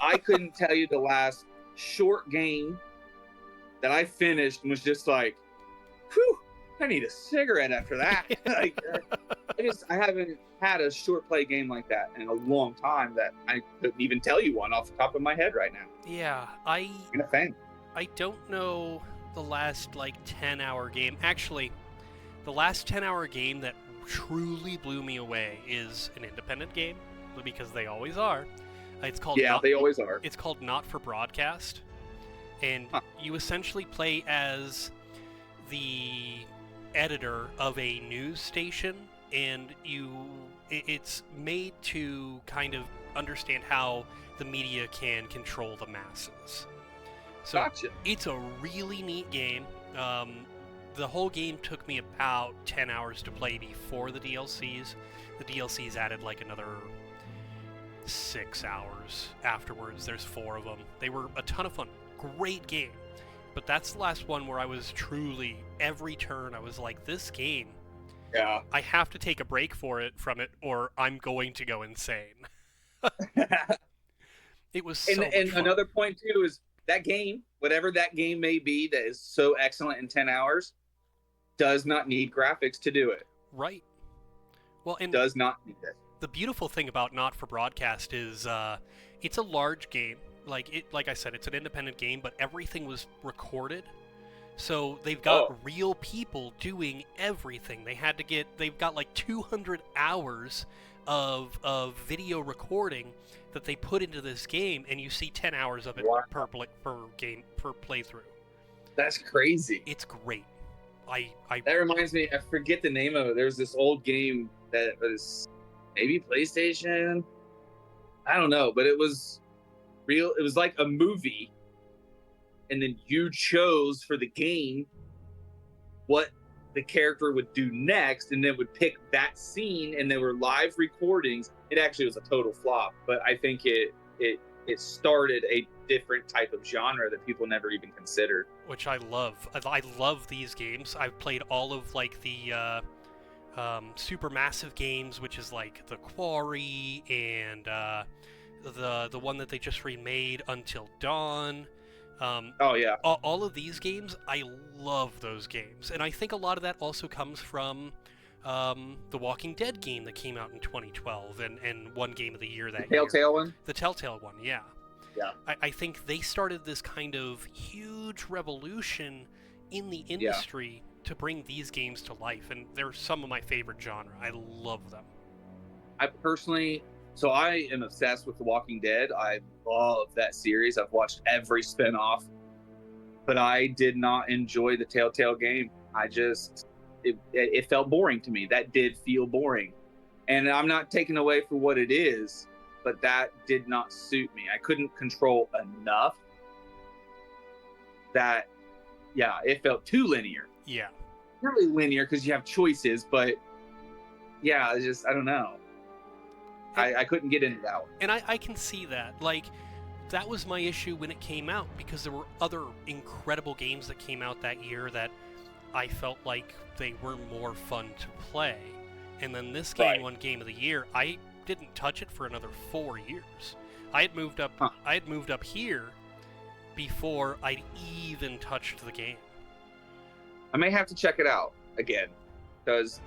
I couldn't tell you the last short game that I finished and was just like, whew, I need a cigarette after that. Like, I haven't had a short play game like that in a long time that I couldn't even tell you one off the top of my head right now. Yeah, I'm a fan. I don't know the last 10-hour game. Actually, the last 10-hour game that truly blew me away is an independent game, because they always are. It's called they always are. It's called Not for Broadcast, and you essentially play as the editor of a news station, and it's made to kind of understand how the media can control the masses. So gotcha. It's a really neat game. The whole game took me about 10 hours to play before the DLCs. The DLCs added another 6 hours afterwards. There's 4 of them. They were a ton of fun. Great game. But that's the last one where I was truly, every turn, I was like, this game, I have to take a break from it, or I'm going to go insane. It was so much fun. Another point, too, is that game, whatever that game may be that is so excellent in 10 hours, does not need graphics to do it. Right. Well, and does not need it. The beautiful thing about Not for Broadcast is it's a large game. Like I said, it's an independent game, but everything was recorded. So they've got real people doing everything. They've got 200 hours of video recording that they put into this game, and you see 10 hours of it per playthrough. That's crazy. It's great. I That reminds me, I forget the name of it. There's this old game that was maybe PlayStation. I don't know, but it was real. It was like a movie, and then you chose for the game what the character would do next, and then would pick that scene, and there were live recordings. It actually was a total flop, but I think it started a different type of genre that people never even considered. which I love. I love these games. I've played all of like the super massive games, which is like the Quarry and the one that they just remade, Until Dawn. Oh yeah, All of these games, I love those games, and I think a lot of that also comes from the Walking Dead game that came out in 2012 and won Game of the Year that year. Telltale one. The Telltale one, yeah. Yeah. I think they started this kind of huge revolution in the industry to bring these games to life, and they're some of my favorite genre. I love them. I personally, so I am obsessed with The Walking Dead. I love that series. I've watched every spinoff, but I did not enjoy the Telltale game. It felt boring to me. That did feel boring, and I'm not taking away for what it is, but that did not suit me. I couldn't control enough. That, yeah, it felt too linear. Yeah. Not really linear because you have choices, but yeah, it's just, I don't know. I couldn't get into that one. And I can see that. Like, that was my issue when it came out, because there were other incredible games that came out that year that I felt like they were more fun to play. And then this game won Game of the Year. I didn't touch it for another 4 years. I had moved up here before I'd even touched the game. I may have to check it out again, because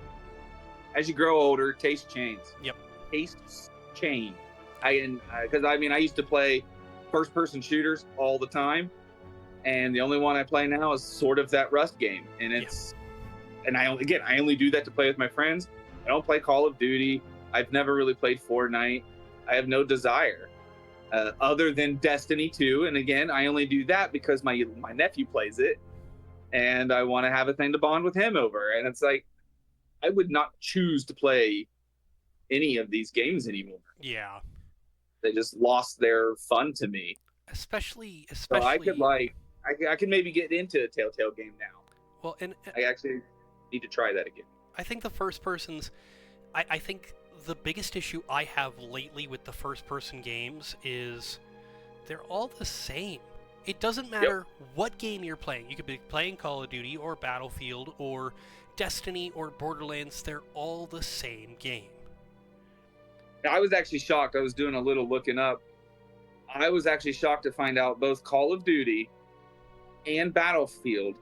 as you grow older, taste changes. Yep. Tastes change. Because I used to play first-person shooters all the time, and the only one I play now is sort of that Rust game, and and I only do that to play with my friends. I don't play Call of Duty. I've never really played Fortnite. I have no desire other than Destiny 2, and again, I only do that because my nephew plays it, and I want to have a thing to bond with him over. And it's like, I would not choose to play any of these games anymore. Yeah. They just lost their fun to me. Especially. So I could maybe get into a Telltale game now. Well, and I actually need to try that again. I think the first person's. I think the biggest issue I have lately with the first person games is they're all the same. It doesn't matter what game you're playing. You could be playing Call of Duty or Battlefield or Destiny or Borderlands. They're all the same game. I was actually shocked. I was doing a little looking up. I was actually shocked to find out both Call of Duty and Battlefield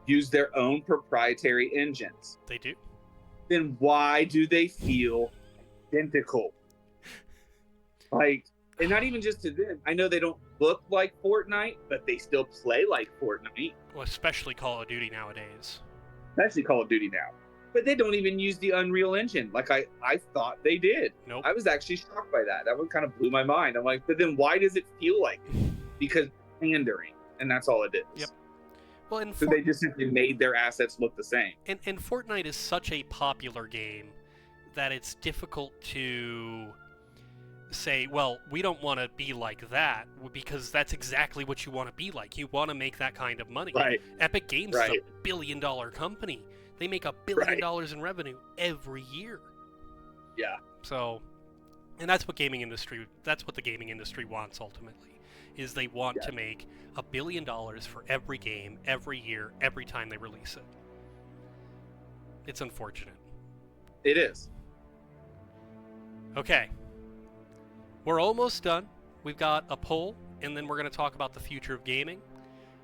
use their own proprietary engines. They do. Then why do they feel identical? Like, and not even just to them. I know they don't look like Fortnite, but they still play like Fortnite. Well, especially Call of Duty nowadays. Especially Call of Duty now. But they don't even use the Unreal Engine like I thought they did. Nope. I was actually shocked by that. That one kind of blew my mind. I'm like, but then why does it feel like it? Because pandering, and that's all it is. Yep. Well, and so they just simply made their assets look the same. And Fortnite is such a popular game that it's difficult to say, well, we don't want to be like that, because that's exactly what you want to be like. You want to make that kind of money. Right. Epic Games is a billion-dollar company. They make $1 billion in revenue every year. Yeah. So, and that's what the gaming industry wants ultimately, is they want to make $1 billion for every game, every year, every time they release it. It's unfortunate. It is. Okay. We're almost done. We've got a poll, and then we're going to talk about the future of gaming.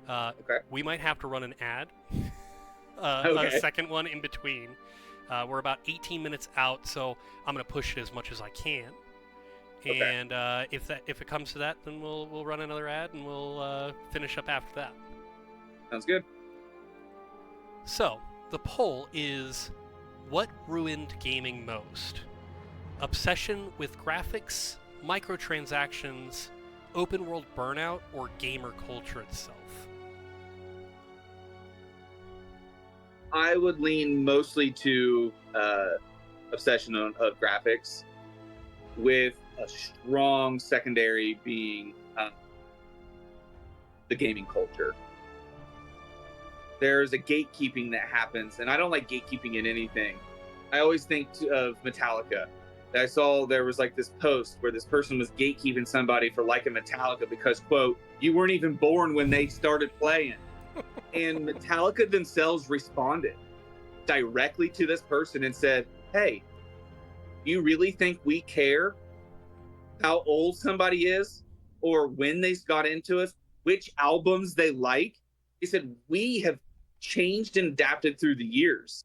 Okay. We might have to run an ad. Okay. A second one in between. We're about 18 minutes out, so I'm going to push it as much as I can. Okay. And if it comes to that, then we'll run another ad, and we'll finish up after that. Sounds good. So, the poll is, what ruined gaming most? Obsession with graphics, microtransactions, open world burnout, or gamer culture itself? I would lean mostly to obsession of graphics, with a strong secondary being the gaming culture. There's a gatekeeping that happens, and I don't like gatekeeping in anything. I always think of Metallica. I saw there was like this post where this person was gatekeeping somebody for liking Metallica because, quote, you weren't even born when they started playing. And Metallica themselves responded directly to this person and said, hey, you really think we care how old somebody is or when they got into us, which albums they like? He said, we have changed and adapted through the years.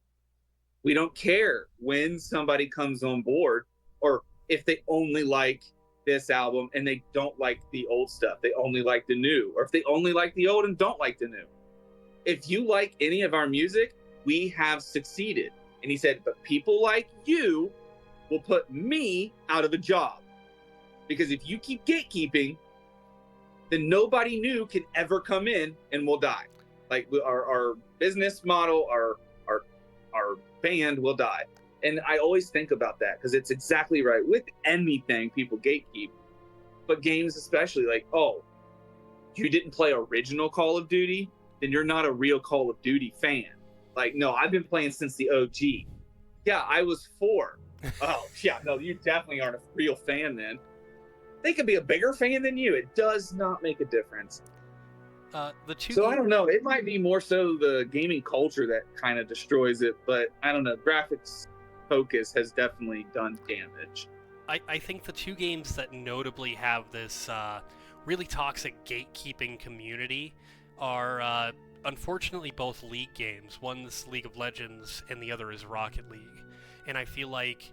We don't care when somebody comes on board or if they only like this album and they don't like the old stuff. They only like the new, or if they only like the old and don't like the new. If you like any of our music, we have succeeded. And he said, but people like you will put me out of a job. Because if you keep gatekeeping, then nobody new can ever come in and we'll die. Like our business model, our band will die. And I always think about that because it's exactly right. With anything, people gatekeep. But games especially, like, oh, you didn't play original Call of Duty? Then you're not a real Call of Duty fan. Like, no, I've been playing since the OG. Yeah, I was 4. Oh, yeah, no, you definitely aren't a real fan then. They could be a bigger fan than you. It does not make a difference. So I don't know. It might be more so the gaming culture that kind of destroys it, but I don't know. Graphics focus has definitely done damage. I think the two games that notably have this really toxic gatekeeping community are unfortunately both League games. One's League of Legends and the other is Rocket League. And I feel like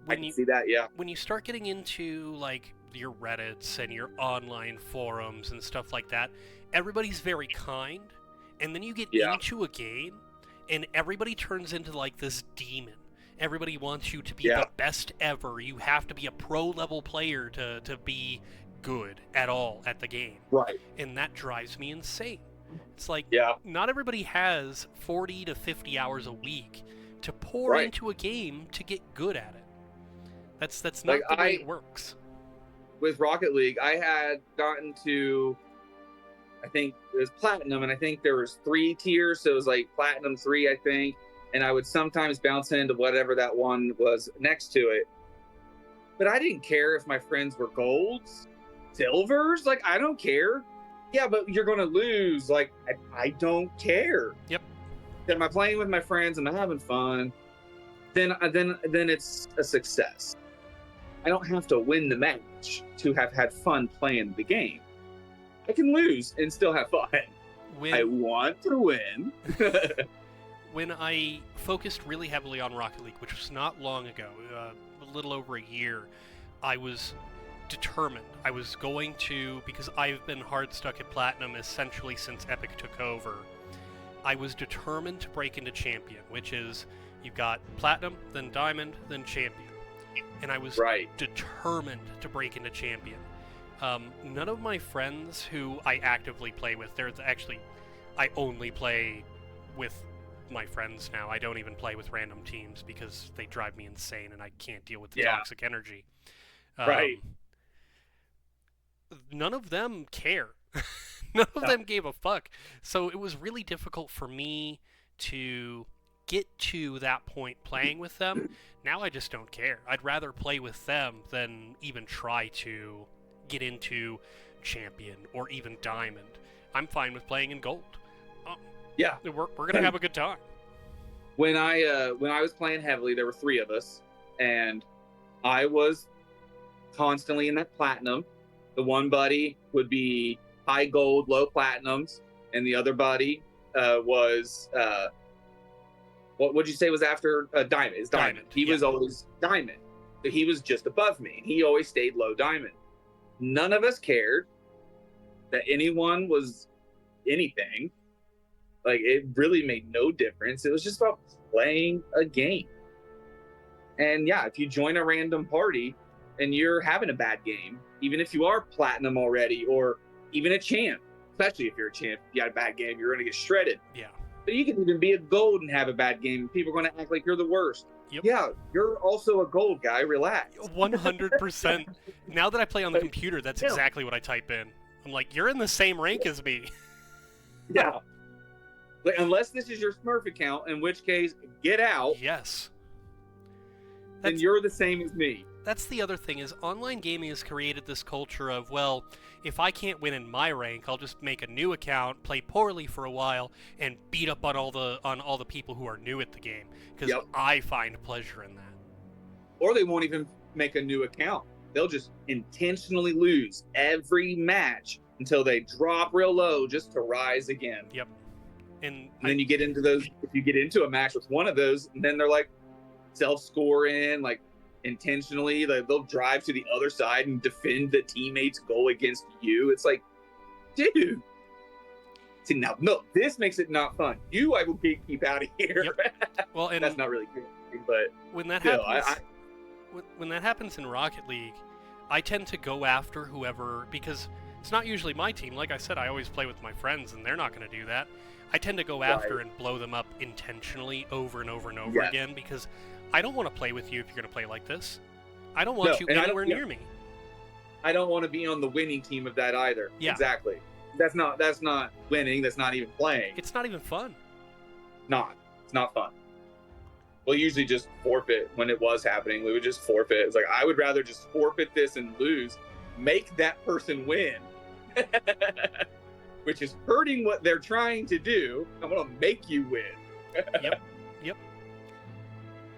I can see that, yeah. when you start getting into like your Reddits and your online forums and stuff like that, everybody's very kind, and then you get into a game and everybody turns into like this demon. Everybody wants you to be the best ever. You have to be a pro level player to be good at all at the game. Right. And that drives me insane. It's like, not everybody has 40 to 50 hours a week to pour into a game to get good at it. That's not the way it works. With Rocket League, I had gotten to, I think it was Platinum, and I think there was 3 tiers, so it was like Platinum 3, I think, and I would sometimes bounce into whatever that one was next to it. But I didn't care if my friends were golds, silvers, like, I don't care. Yeah, but you're going to lose. Like, I don't care. Yep. Am I playing with my friends? Am I having fun? Then it's a success. I don't have to win the match to have had fun playing the game. I can lose and still have fun. I want to win. When I focused really heavily on Rocket League, which was not long ago, a little over a year, I was determined. I was going to, because I've been hard stuck at Platinum essentially since Epic took over, I was determined to break into Champion, which is you've got Platinum, then Diamond, then Champion. And I was determined to break into Champion. None of my friends who I actively play with, I only play with my friends now. I don't even play with random teams because they drive me insane and I can't deal with the toxic energy. None of them care. None of them gave a fuck. So it was really difficult for me to get to that point playing with them. Now I just don't care. I'd rather play with them than even try to get into Champion or even Diamond. I'm fine with playing in Gold. We're gonna have a good time. When I was playing heavily, there were 3 of us, and I was constantly in that Platinum. The one buddy would be high Gold, low Platinums, and the other buddy was what would you say was after Diamond? It's Diamond. He was always Diamond. So he was just above me. He always stayed low Diamond. None of us cared that anyone was anything. Like, it really made no difference. It was just about playing a game. And yeah, if you join a random party and you're having a bad game, even if you are Platinum already or even a champ, especially if you're a champ, if you had a bad game, you're going to get shredded. Yeah. But you can even be a gold and have a bad game, and people are going to act like you're the worst. Yep. Yeah, you're also a gold guy. Relax. 100%. Now that I play on the computer, that's Yeah. exactly what I type in. I'm like, you're in the same rank as me. Yeah. Like, unless this is your Smurf account, in which case, get out. Yes. Then you're the same as me. That's the other thing, is online gaming has created this culture of, well, if I can't win in my rank, I'll just make a new account, play poorly for a while, and beat up on all the people who are new at the game, because I find pleasure in that. Or they won't even make a new account. They'll just intentionally lose every match until they drop real low just to rise again. Yep. And then you get into those, if you get into a match with one of those, and then they're like self-scoring, like intentionally, they'll drive to the other side and defend the teammate's goal against you. It's like, dude. See, now, no, this makes it not fun. I will keep out of here. Yep. Well, and that's not really good, but when that still, happens, when that happens in Rocket League, I tend to go after whoever, because it's not usually my team. Like I said, I always play with my friends, and they're not going to do that. I tend to go after and blow them up intentionally over and over and over again, because I don't want to play with you if you're going to play like this. I don't want you anywhere near me. I don't want to be on the winning team of that either. Yeah. Exactly. That's not winning. That's not even playing. It's not even fun. It's not fun. We'll usually just forfeit when it was happening. We would just forfeit. It's like, I would rather just forfeit this and lose, make that person win, which is hurting what they're trying to do. I'm going to make you win. Yep.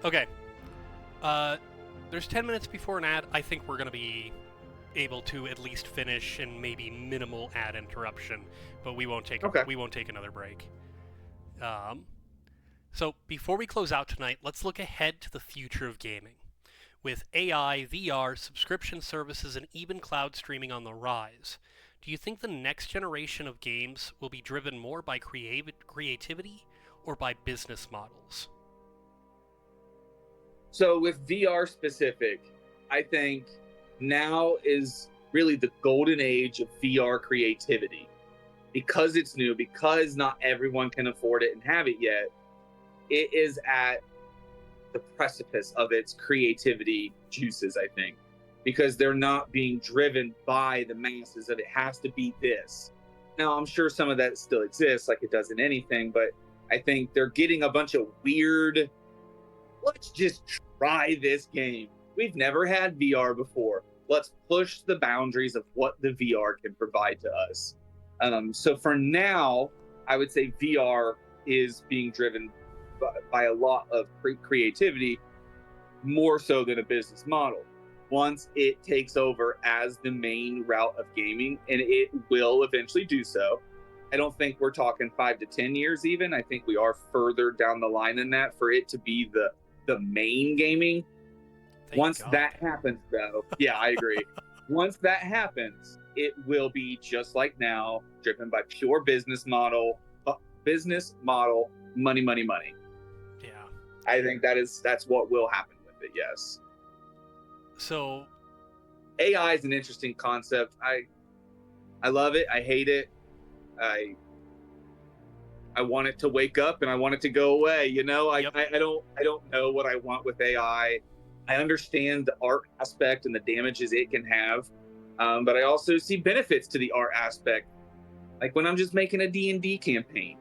Okay. There's 10 minutes before an ad. I think we're going to be able to at least finish and maybe minimal ad interruption, but we won't take another break. So before we close out tonight, let's look ahead to the future of gaming. With AI, VR, subscription services, and even cloud streaming on the rise, do you think the next generation of games will be driven more by creativity or by business models? So with VR specific, I think now is really the golden age of VR creativity. Because it's new, because not everyone can afford it and have it yet, it is at the precipice of its creativity juices, I think. Because they're not being driven by the masses of it has to be this. Now, I'm sure some of that still exists, like it does in anything, but I think they're getting a bunch of weird, let's just try this game. We've never had VR before. Let's push the boundaries of what the VR can provide to us. So for now, I would say VR is being driven by a lot of creativity, more so than a business model. Once it takes over as the main route of gaming, and it will eventually do so. I don't think we're talking 5 to 10 years even. I think we are further down the line than that for it to be the main gaming. Once that happens, though, yeah, I agree. Once that happens, it will be just like now, driven by pure business model, money. Yeah. I think that's what will happen with it, yes. So AI is an interesting concept. I love it. I hate it. I want it to wake up and I want it to go away. You know, I don't know what I want with AI. I understand the art aspect and the damages it can have, but I also see benefits to the art aspect. Like when I'm just making a D&D campaign,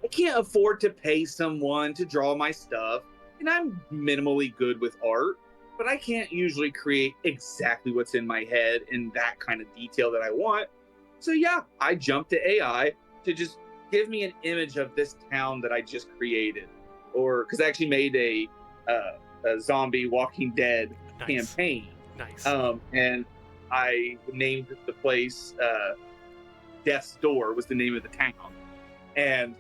I can't afford to pay someone to draw my stuff, and I'm minimally good with art, but I can't usually create exactly what's in my head in that kind of detail that I want. So yeah, I jumped to AI to just give me an image of this town that I just created, or because I actually made a zombie Walking Dead campaign. Nice. And I named the place Death's Door was the name of the town, and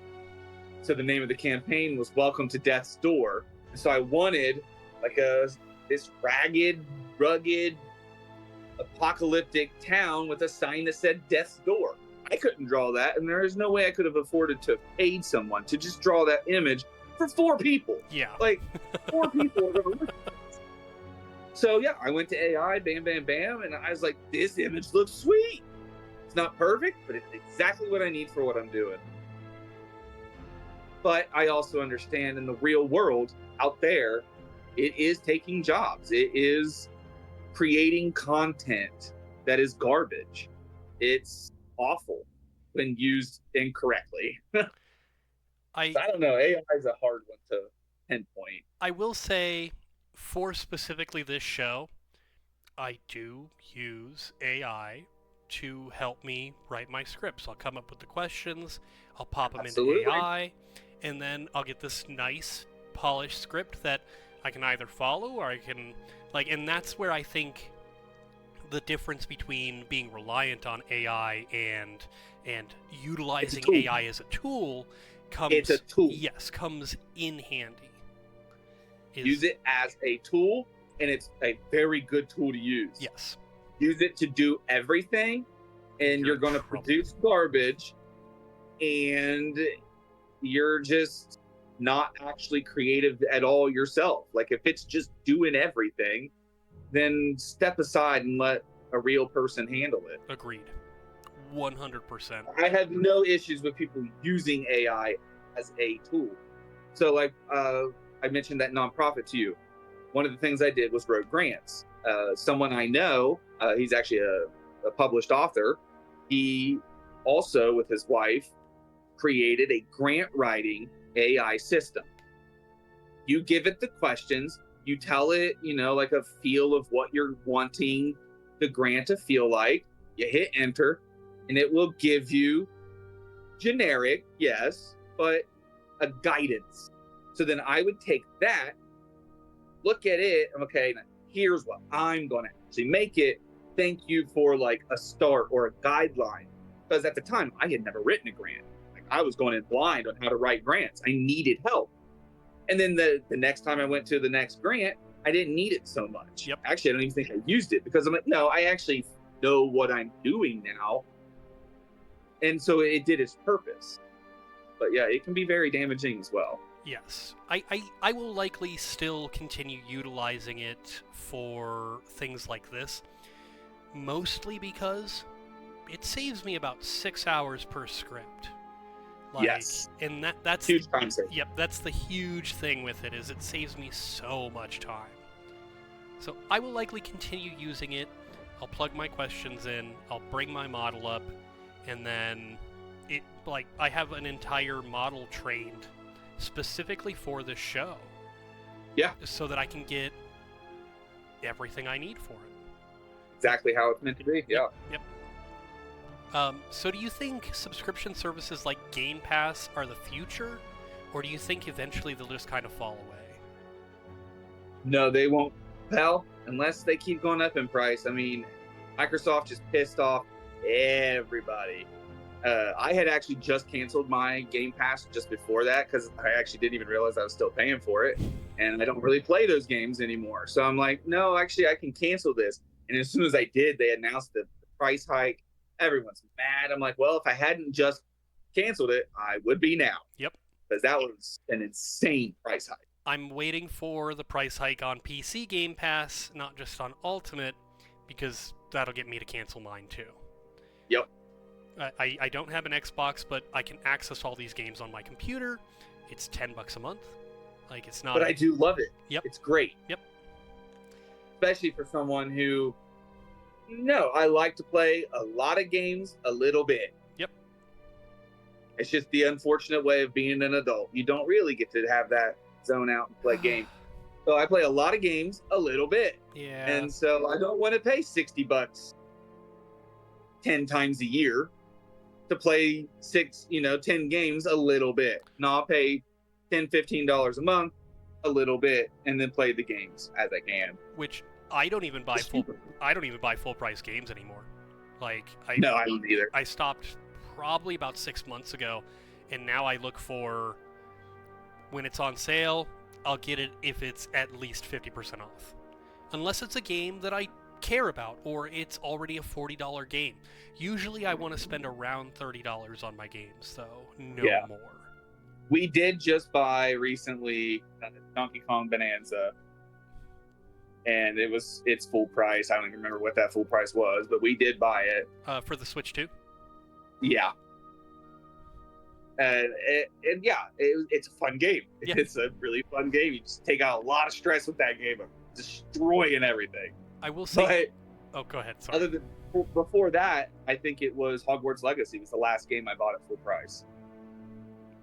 so the name of the campaign was Welcome to Death's Door. And so I wanted like this ragged, rugged, apocalyptic town with a sign that said Death's Door. I couldn't draw that, and there is no way I could have afforded to have paid someone to just draw that image for 4 people. Yeah. Like 4 people are gonna look at this. So yeah, I went to AI, bam, bam, bam, and I was like, this image looks sweet. It's not perfect, but it's exactly what I need for what I'm doing. But I also understand in the real world out there, it is taking jobs. It is creating content that is garbage. It's awful when used incorrectly. I So I don't know. AI is a hard one to pinpoint. I will say, for specifically this show, I do use AI to help me write my scripts. I'll come up with the questions, I'll pop them into Absolutely. AI, and then I'll get this nice, polished script that I can either follow or I can, like, and that's where I think the difference between being reliant on AI and It's a utilizing tool. AI as a tool It's a comes, tool. yes, comes in handy. Use it as a tool, and it's a very good tool to use. Yes. Use it to do everything, and you're going to produce garbage, and you're just not actually creative at all yourself. Like, if it's just doing everything, then step aside and let a real person handle it. Agreed. 100%. I have no issues with people using AI as a tool. So, like, I mentioned that nonprofit to you. One of the things I did was wrote grants. Someone I know, he's actually a published author. He also, with his wife, created a grant writing AI system. You give it the questions, you tell it, like a feel of what you're wanting the grant to feel like. You hit enter, and it will give you generic, yes, but a guidance. So then I would take that, look at it, okay, now here's what I'm going to actually make it. Thank you for like a start or a guideline. Because at the time, I had never written a grant. Like, I was going in blind on how to write grants. I needed help. And then the next time I went to the next grant, I didn't need it so much. Yep. Actually, I don't even think I used it because I'm like, no, I actually know what I'm doing now. And so it did its purpose. But yeah, it can be very damaging as well. Yes. I will likely still continue utilizing it for things like this, mostly because it saves me about 6 hours per script. Like, yes. And that's huge time saving. Yep, that's the huge thing with it, is it saves me so much time. So I will likely continue using it. I'll plug my questions in, I'll bring my model up, and then I have an entire model trained specifically for this show. Yeah. So that I can get everything I need for it. Exactly how it's meant to be. Yeah. Yep. So do you think subscription services like Game Pass are the future, or do you think eventually they'll just kind of fall away? No, they won't. Hell, unless they keep going up in price. I mean, Microsoft just pissed off everybody. I had actually just canceled my Game Pass just before that because I actually didn't even realize I was still paying for it. And I don't really play those games anymore. So I'm like, no, actually, I can cancel this. And as soon as I did, they announced the price hike. Everyone's mad. I'm like, well, if I hadn't just canceled it, I would be now. Yep. Because that was an insane price hike. I'm waiting for the price hike on PC Game Pass, not just on Ultimate, because that'll get me to cancel mine too. Yep. I don't have an Xbox, but I can access all these games on my computer. It's $10 a month. Like, it's not. But I do love it. Yep. It's great. Yep. Especially for someone who, no, I like to play a lot of games a little bit. Yep. It's just the unfortunate way of being an adult. You don't really get to have that zone out and play games. So I play a lot of games a little bit. Yeah. And so I don't want to pay $60 10 times a year to play 10 games a little bit. No, I'll pay $10, $15 a month a little bit and then play the games as I can. Which I don't even buy full price games anymore. Like, No, I don't either. I stopped probably about 6 months ago, and now I look for, when it's on sale, I'll get it if it's at least 50% off. Unless it's a game that I care about, or it's already a $40 game. Usually I want to spend around $30 on my games, though, no more. We did just buy recently Donkey Kong Bonanza, and it's full price. I don't even remember what that full price was, but we did buy it. For the Switch too? Yeah. And yeah, it's a fun game. Yeah. It's a really fun game. You just take out a lot of stress with that game of destroying everything. I will say. But Oh, go ahead. Sorry. other than before that, I think it was Hogwarts Legacy was the last game I bought at full price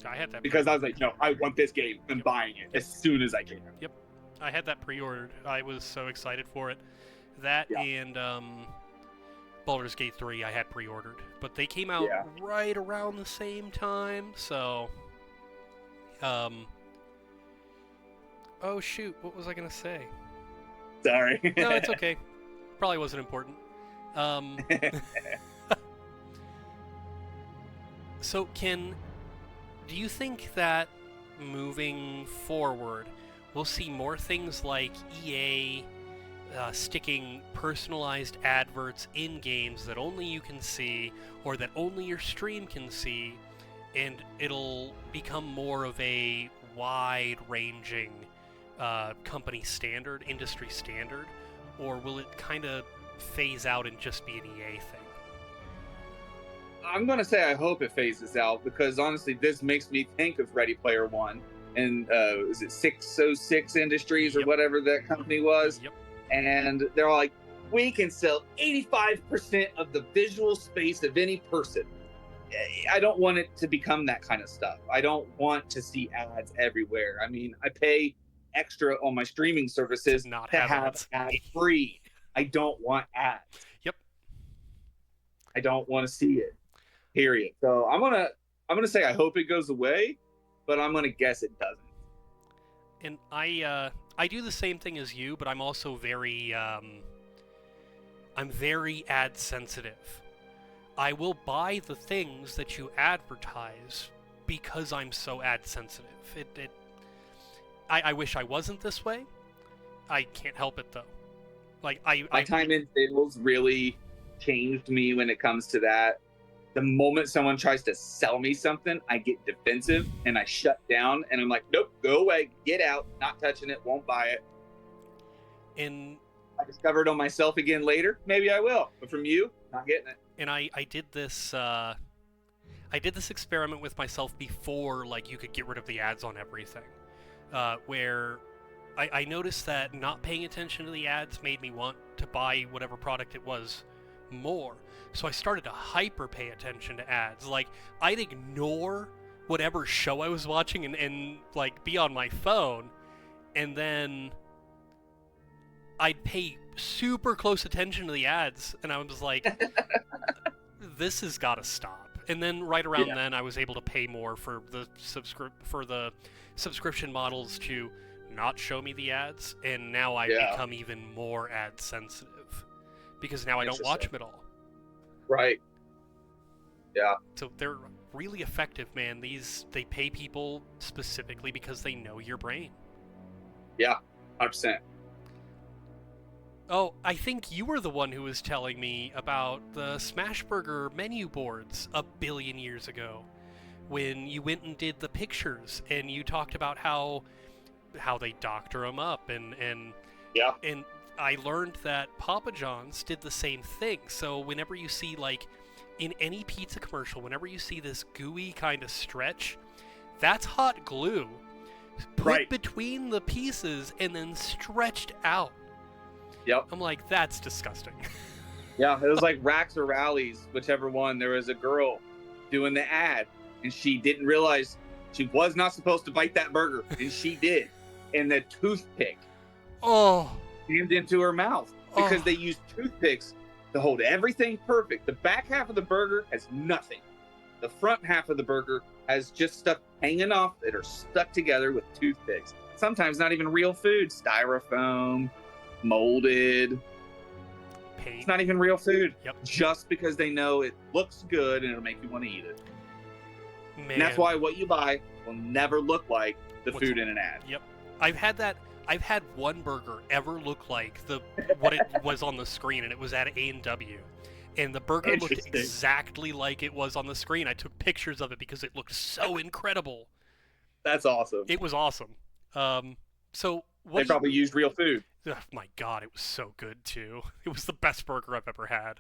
I had that because I was like, no, I want this game. I'm buying it as soon as I can. Yep. I had that pre-ordered. I was so excited for it. That and Baldur's Gate 3 I had pre-ordered. But they came out right around the same time, so... Oh, shoot. What was I going to say? Sorry. No, it's okay. Probably wasn't important. So, do you think that moving forward, we'll see more things like EA sticking personalized adverts in games that only you can see or that only your stream can see, and it'll become more of a wide-ranging company standard, industry standard, or will it kind of phase out and just be an EA thing? I'm going to say I hope it phases out because honestly, this makes me think of Ready Player One and is it 606 Industries or whatever that company was? Yep. And they're all like, we can sell 85% of the visual space of any person. I don't want it to become that kind of stuff. I don't want to see ads everywhere. I mean, I pay extra on my streaming services not to have have ad free. I don't want ads. Yep. I don't want to see it. Period. So I'm gonna say I hope it goes away, but I'm gonna guess it doesn't. And I do the same thing as you, but I'm also very I'm very ad sensitive. I will buy the things that you advertise because I'm so ad sensitive. I wish I wasn't this way. I can't help it though. Like my time in sales really changed me when it comes to that. The moment someone tries to sell me something, I get defensive and I shut down and I'm like, nope, go away, get out, not touching it, won't buy it. And I discover it on myself again later, maybe I will. But from you, not getting it. And I did this experiment with myself before like you could get rid of the ads on everything. Where I noticed that not paying attention to the ads made me want to buy whatever product it was more. So I started to hyper pay attention to ads. Like, I'd ignore whatever show I was watching and like be on my phone, and then I'd pay super close attention to the ads, and I was like, this has got to stop. And then right around then, I was able to pay more for the subscription models to not show me the ads, and now I've become even more ad sensitive because now I don't watch them at all. Right. Yeah. So they're really effective, man. They pay people specifically because they know your brain. Yeah, 100%. Oh, I think you were the one who was telling me about the Smashburger menu boards a billion years ago when you went and did the pictures and you talked about how they doctor them up and I learned that Papa John's did the same thing. So whenever you see, like, in any pizza commercial, whenever you see this gooey kind of stretch, that's hot glue put between the pieces and then stretched out. Yep. I'm like, that's disgusting. Yeah, it was like Racks or Rallies, whichever one. There was a girl doing the ad, and she didn't realize she was not supposed to bite that burger, and she did. And the toothpick jammed into her mouth because they used toothpicks to hold everything perfect. The back half of the burger has nothing. The front half of the burger has just stuff hanging off that are stuck together with toothpicks. Sometimes not even real food. Styrofoam, molded. Paint. It's not even real food. Yep. Just because they know it looks good and it'll make you want to eat it. Man. And that's why what you buy will never look like the food in an ad. Yep. I've had one burger ever look like what it was on the screen, and it was at A&W. And the burger looked exactly like it was on the screen. I took pictures of it because it looked so incredible. That's awesome. It was awesome. So they probably used real food. Oh my God, it was so good too. It was the best burger I've ever had.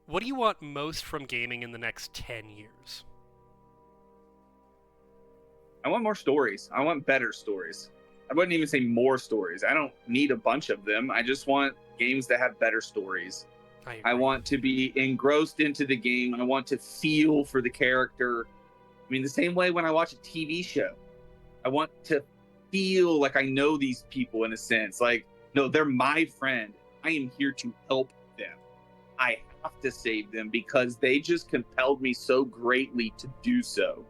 What do you want most from gaming in the next 10 years? I want more stories. I want better stories. I wouldn't even say more stories. I don't need a bunch of them. I just want games that have better stories. I want to be engrossed into the game. I want to feel for the character. I mean, the same way when I watch a TV show, I want to feel like I know these people in a sense. Like, no, they're my friend. I am here to help them. I have to save them because they just compelled me so greatly to do so.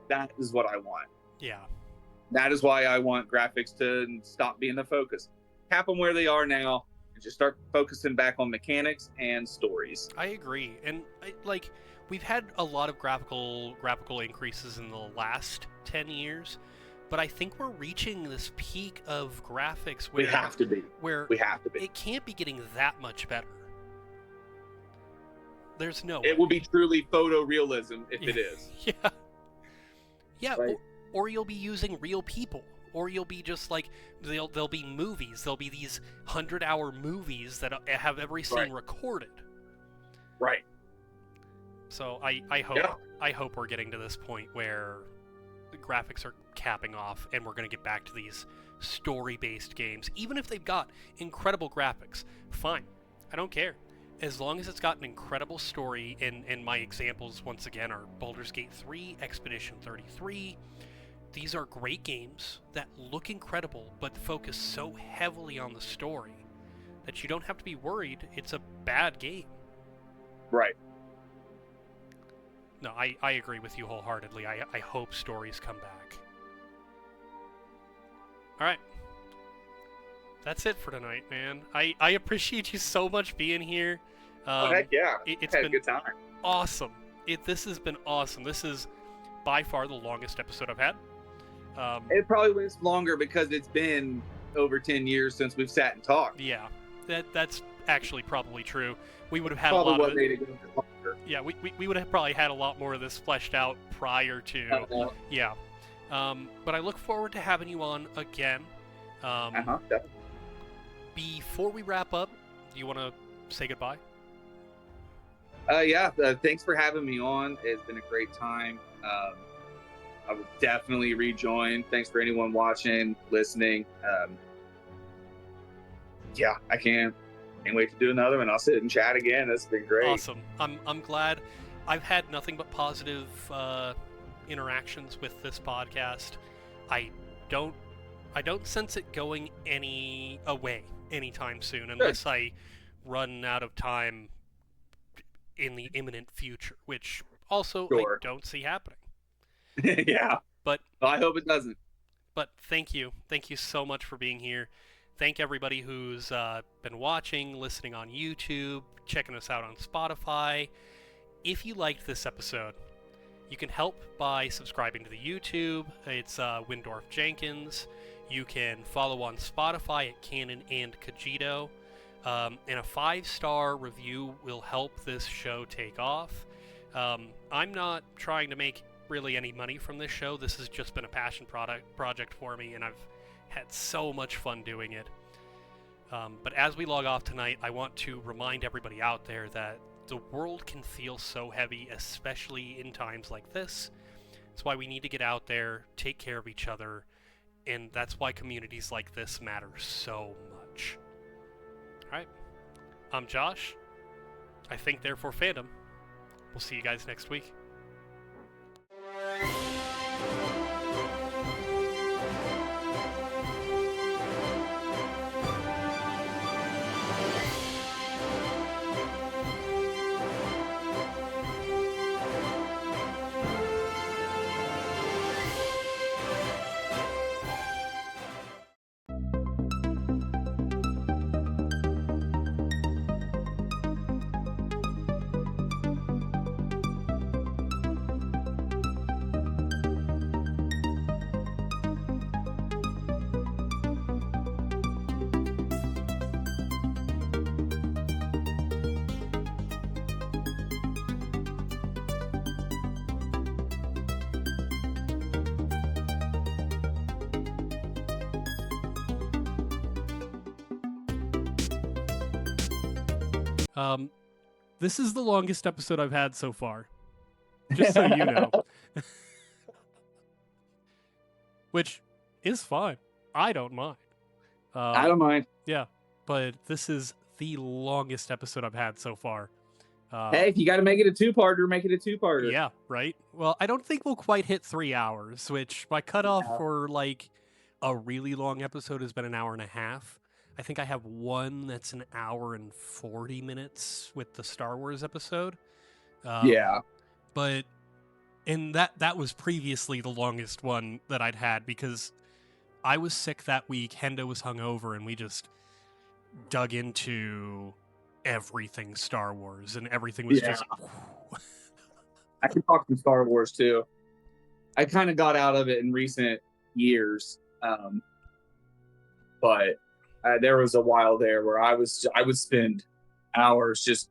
That is what I want. Yeah. That is why I want graphics to stop being the focus. Cap them where they are now and just start focusing back on mechanics and stories. I agree. And we've had a lot of graphical increases in the last 10 years, but I think we're reaching this peak of graphics where we have to be. It can't be getting that much better. There's no way. It will be truly photorealism if it is. Yeah. Yeah, right? or you'll be using real people. Or you'll be just like, there'll be movies. There'll be these 100-hour movies that have every scene recorded. Right. So I hope we're getting to this point where the graphics are capping off and we're going to get back to these story-based games. Even if they've got incredible graphics, fine. I don't care. As long as it's got an incredible story, and my examples, once again, are Baldur's Gate 3, Expedition 33. These are great games that look incredible, but focus so heavily on the story that you don't have to be worried it's a bad game. Right. No, I agree with you wholeheartedly. I hope stories come back. All right. That's it for tonight, man. I appreciate you so much being here. Heck yeah. It's been a good time. Awesome. This has been awesome. This is by far the longest episode I've had. It probably was longer because it's been over 10 years since we've sat and talked. Yeah, that's actually probably true. We would have had probably a lot what of made it go longer. Yeah, we would have probably had a lot more of this fleshed out prior to. Yeah. But I look forward to having you on again. Definitely. Before we wrap up, do you want to say goodbye? Thanks for having me on. It's been a great time. I would definitely rejoin. Thanks for anyone watching, listening. I can't wait to do another one. I'll sit and chat again. This has been great. Awesome. I'm glad. I've had nothing but positive interactions with this podcast. I don't sense it going anytime soon, unless I run out of time in the imminent future, which also I don't see happening. Yeah. But I hope it doesn't. But thank you so much for being here. Thank everybody who's been watching, listening on YouTube, checking us out on Spotify. If you liked this episode, you can help by subscribing to the YouTube. It's Windorf Jenkins. You can follow on Spotify at Canon and Cogito. And a 5-star review will help this show take off. I'm not trying to make really any money from this show. This has just been a passion project for me, and I've had so much fun doing it. But as we log off tonight, I want to remind everybody out there that the world can feel so heavy, especially in times like this. That's why we need to get out there, take care of each other, and that's why communities like this matter so much. Alright, I'm Josh. I think therefore fandom. We'll see you guys next week. This is the longest episode I've had so far. Just so you know. which is fine. I don't mind. I don't mind. Yeah, but this is the longest episode I've had so far. Hey, if you got to make it a two-parter, make it a two-parter. Yeah, right? Well, I don't think we'll quite hit 3 hours, which my cutoff for, like, a really long episode has been an hour and a half. I think I have one that's an hour and 40 minutes with the Star Wars episode. Yeah. But, and that was previously the longest one that I'd had because I was sick that week, Hendo was hungover, and we just dug into everything Star Wars, and everything was just... I can talk some Star Wars, too. I kind of got out of it in recent years, but there was a while there where I would spend hours just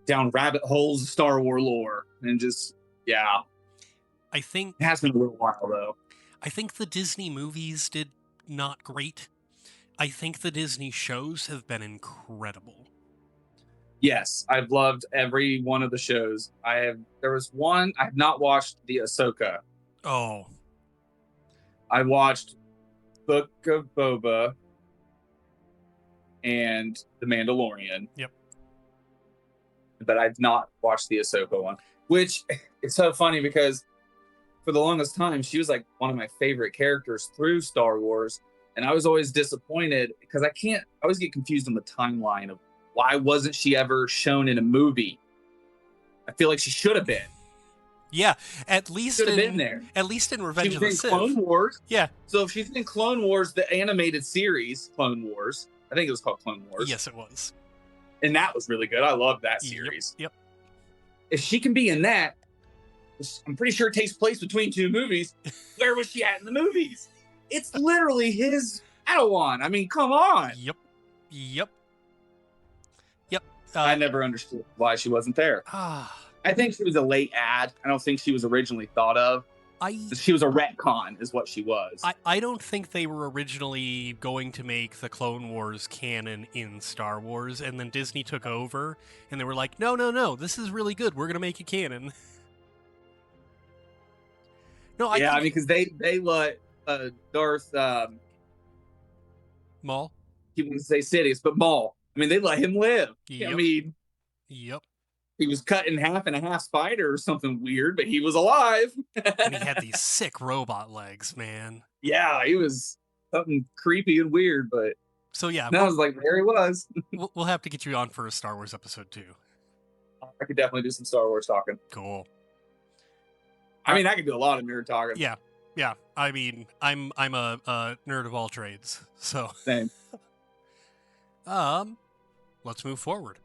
down rabbit holes of Star Wars lore, and just, I think... It has been a little while, though. I think the Disney movies did not great. I think the Disney shows have been incredible. Yes, I've loved every one of the shows. There was one, I have not watched the Ahsoka. Oh. I watched Book of Boba and The Mandalorian. Yep. But I've not watched the Ahsoka one, which it's so funny because for the longest time, she was like one of my favorite characters through Star Wars. And I was always disappointed because I always get confused on the timeline of why wasn't she ever shown in a movie? I feel like she should have been. Yeah, at least been there. At least in Revenge of the Sith. Clone Wars. Yeah. So if she's in Clone Wars, the animated series, Clone Wars, I think it was called Clone Wars. Yes, it was. And that was really good. I love that series. Yep. If she can be in that, I'm pretty sure it takes place between two movies. Where was she at in the movies? It's literally his Padawan. I mean, come on. Yep. I never understood why she wasn't there. I think she was a late ad. I don't think she was originally thought of. She was a retcon, is what she was. I don't think they were originally going to make the Clone Wars canon in Star Wars, and then Disney took over, and they were like, no, this is really good. We're going to make it canon. Because they let Darth Maul? He wouldn't say Sidious, but Maul. I mean, they let him live. Yep. I mean, he was cut in half and a half spider or something weird, but he was alive. And he had these sick robot legs, man. Yeah, he was something creepy and weird, but so yeah, I was like, there he was. We'll have to get you on for a Star Wars episode too. I could definitely do some Star Wars talking. Cool. I mean, I could do a lot of nerd talking. Yeah. I mean, I'm a nerd of all trades, so same. Let's move forward.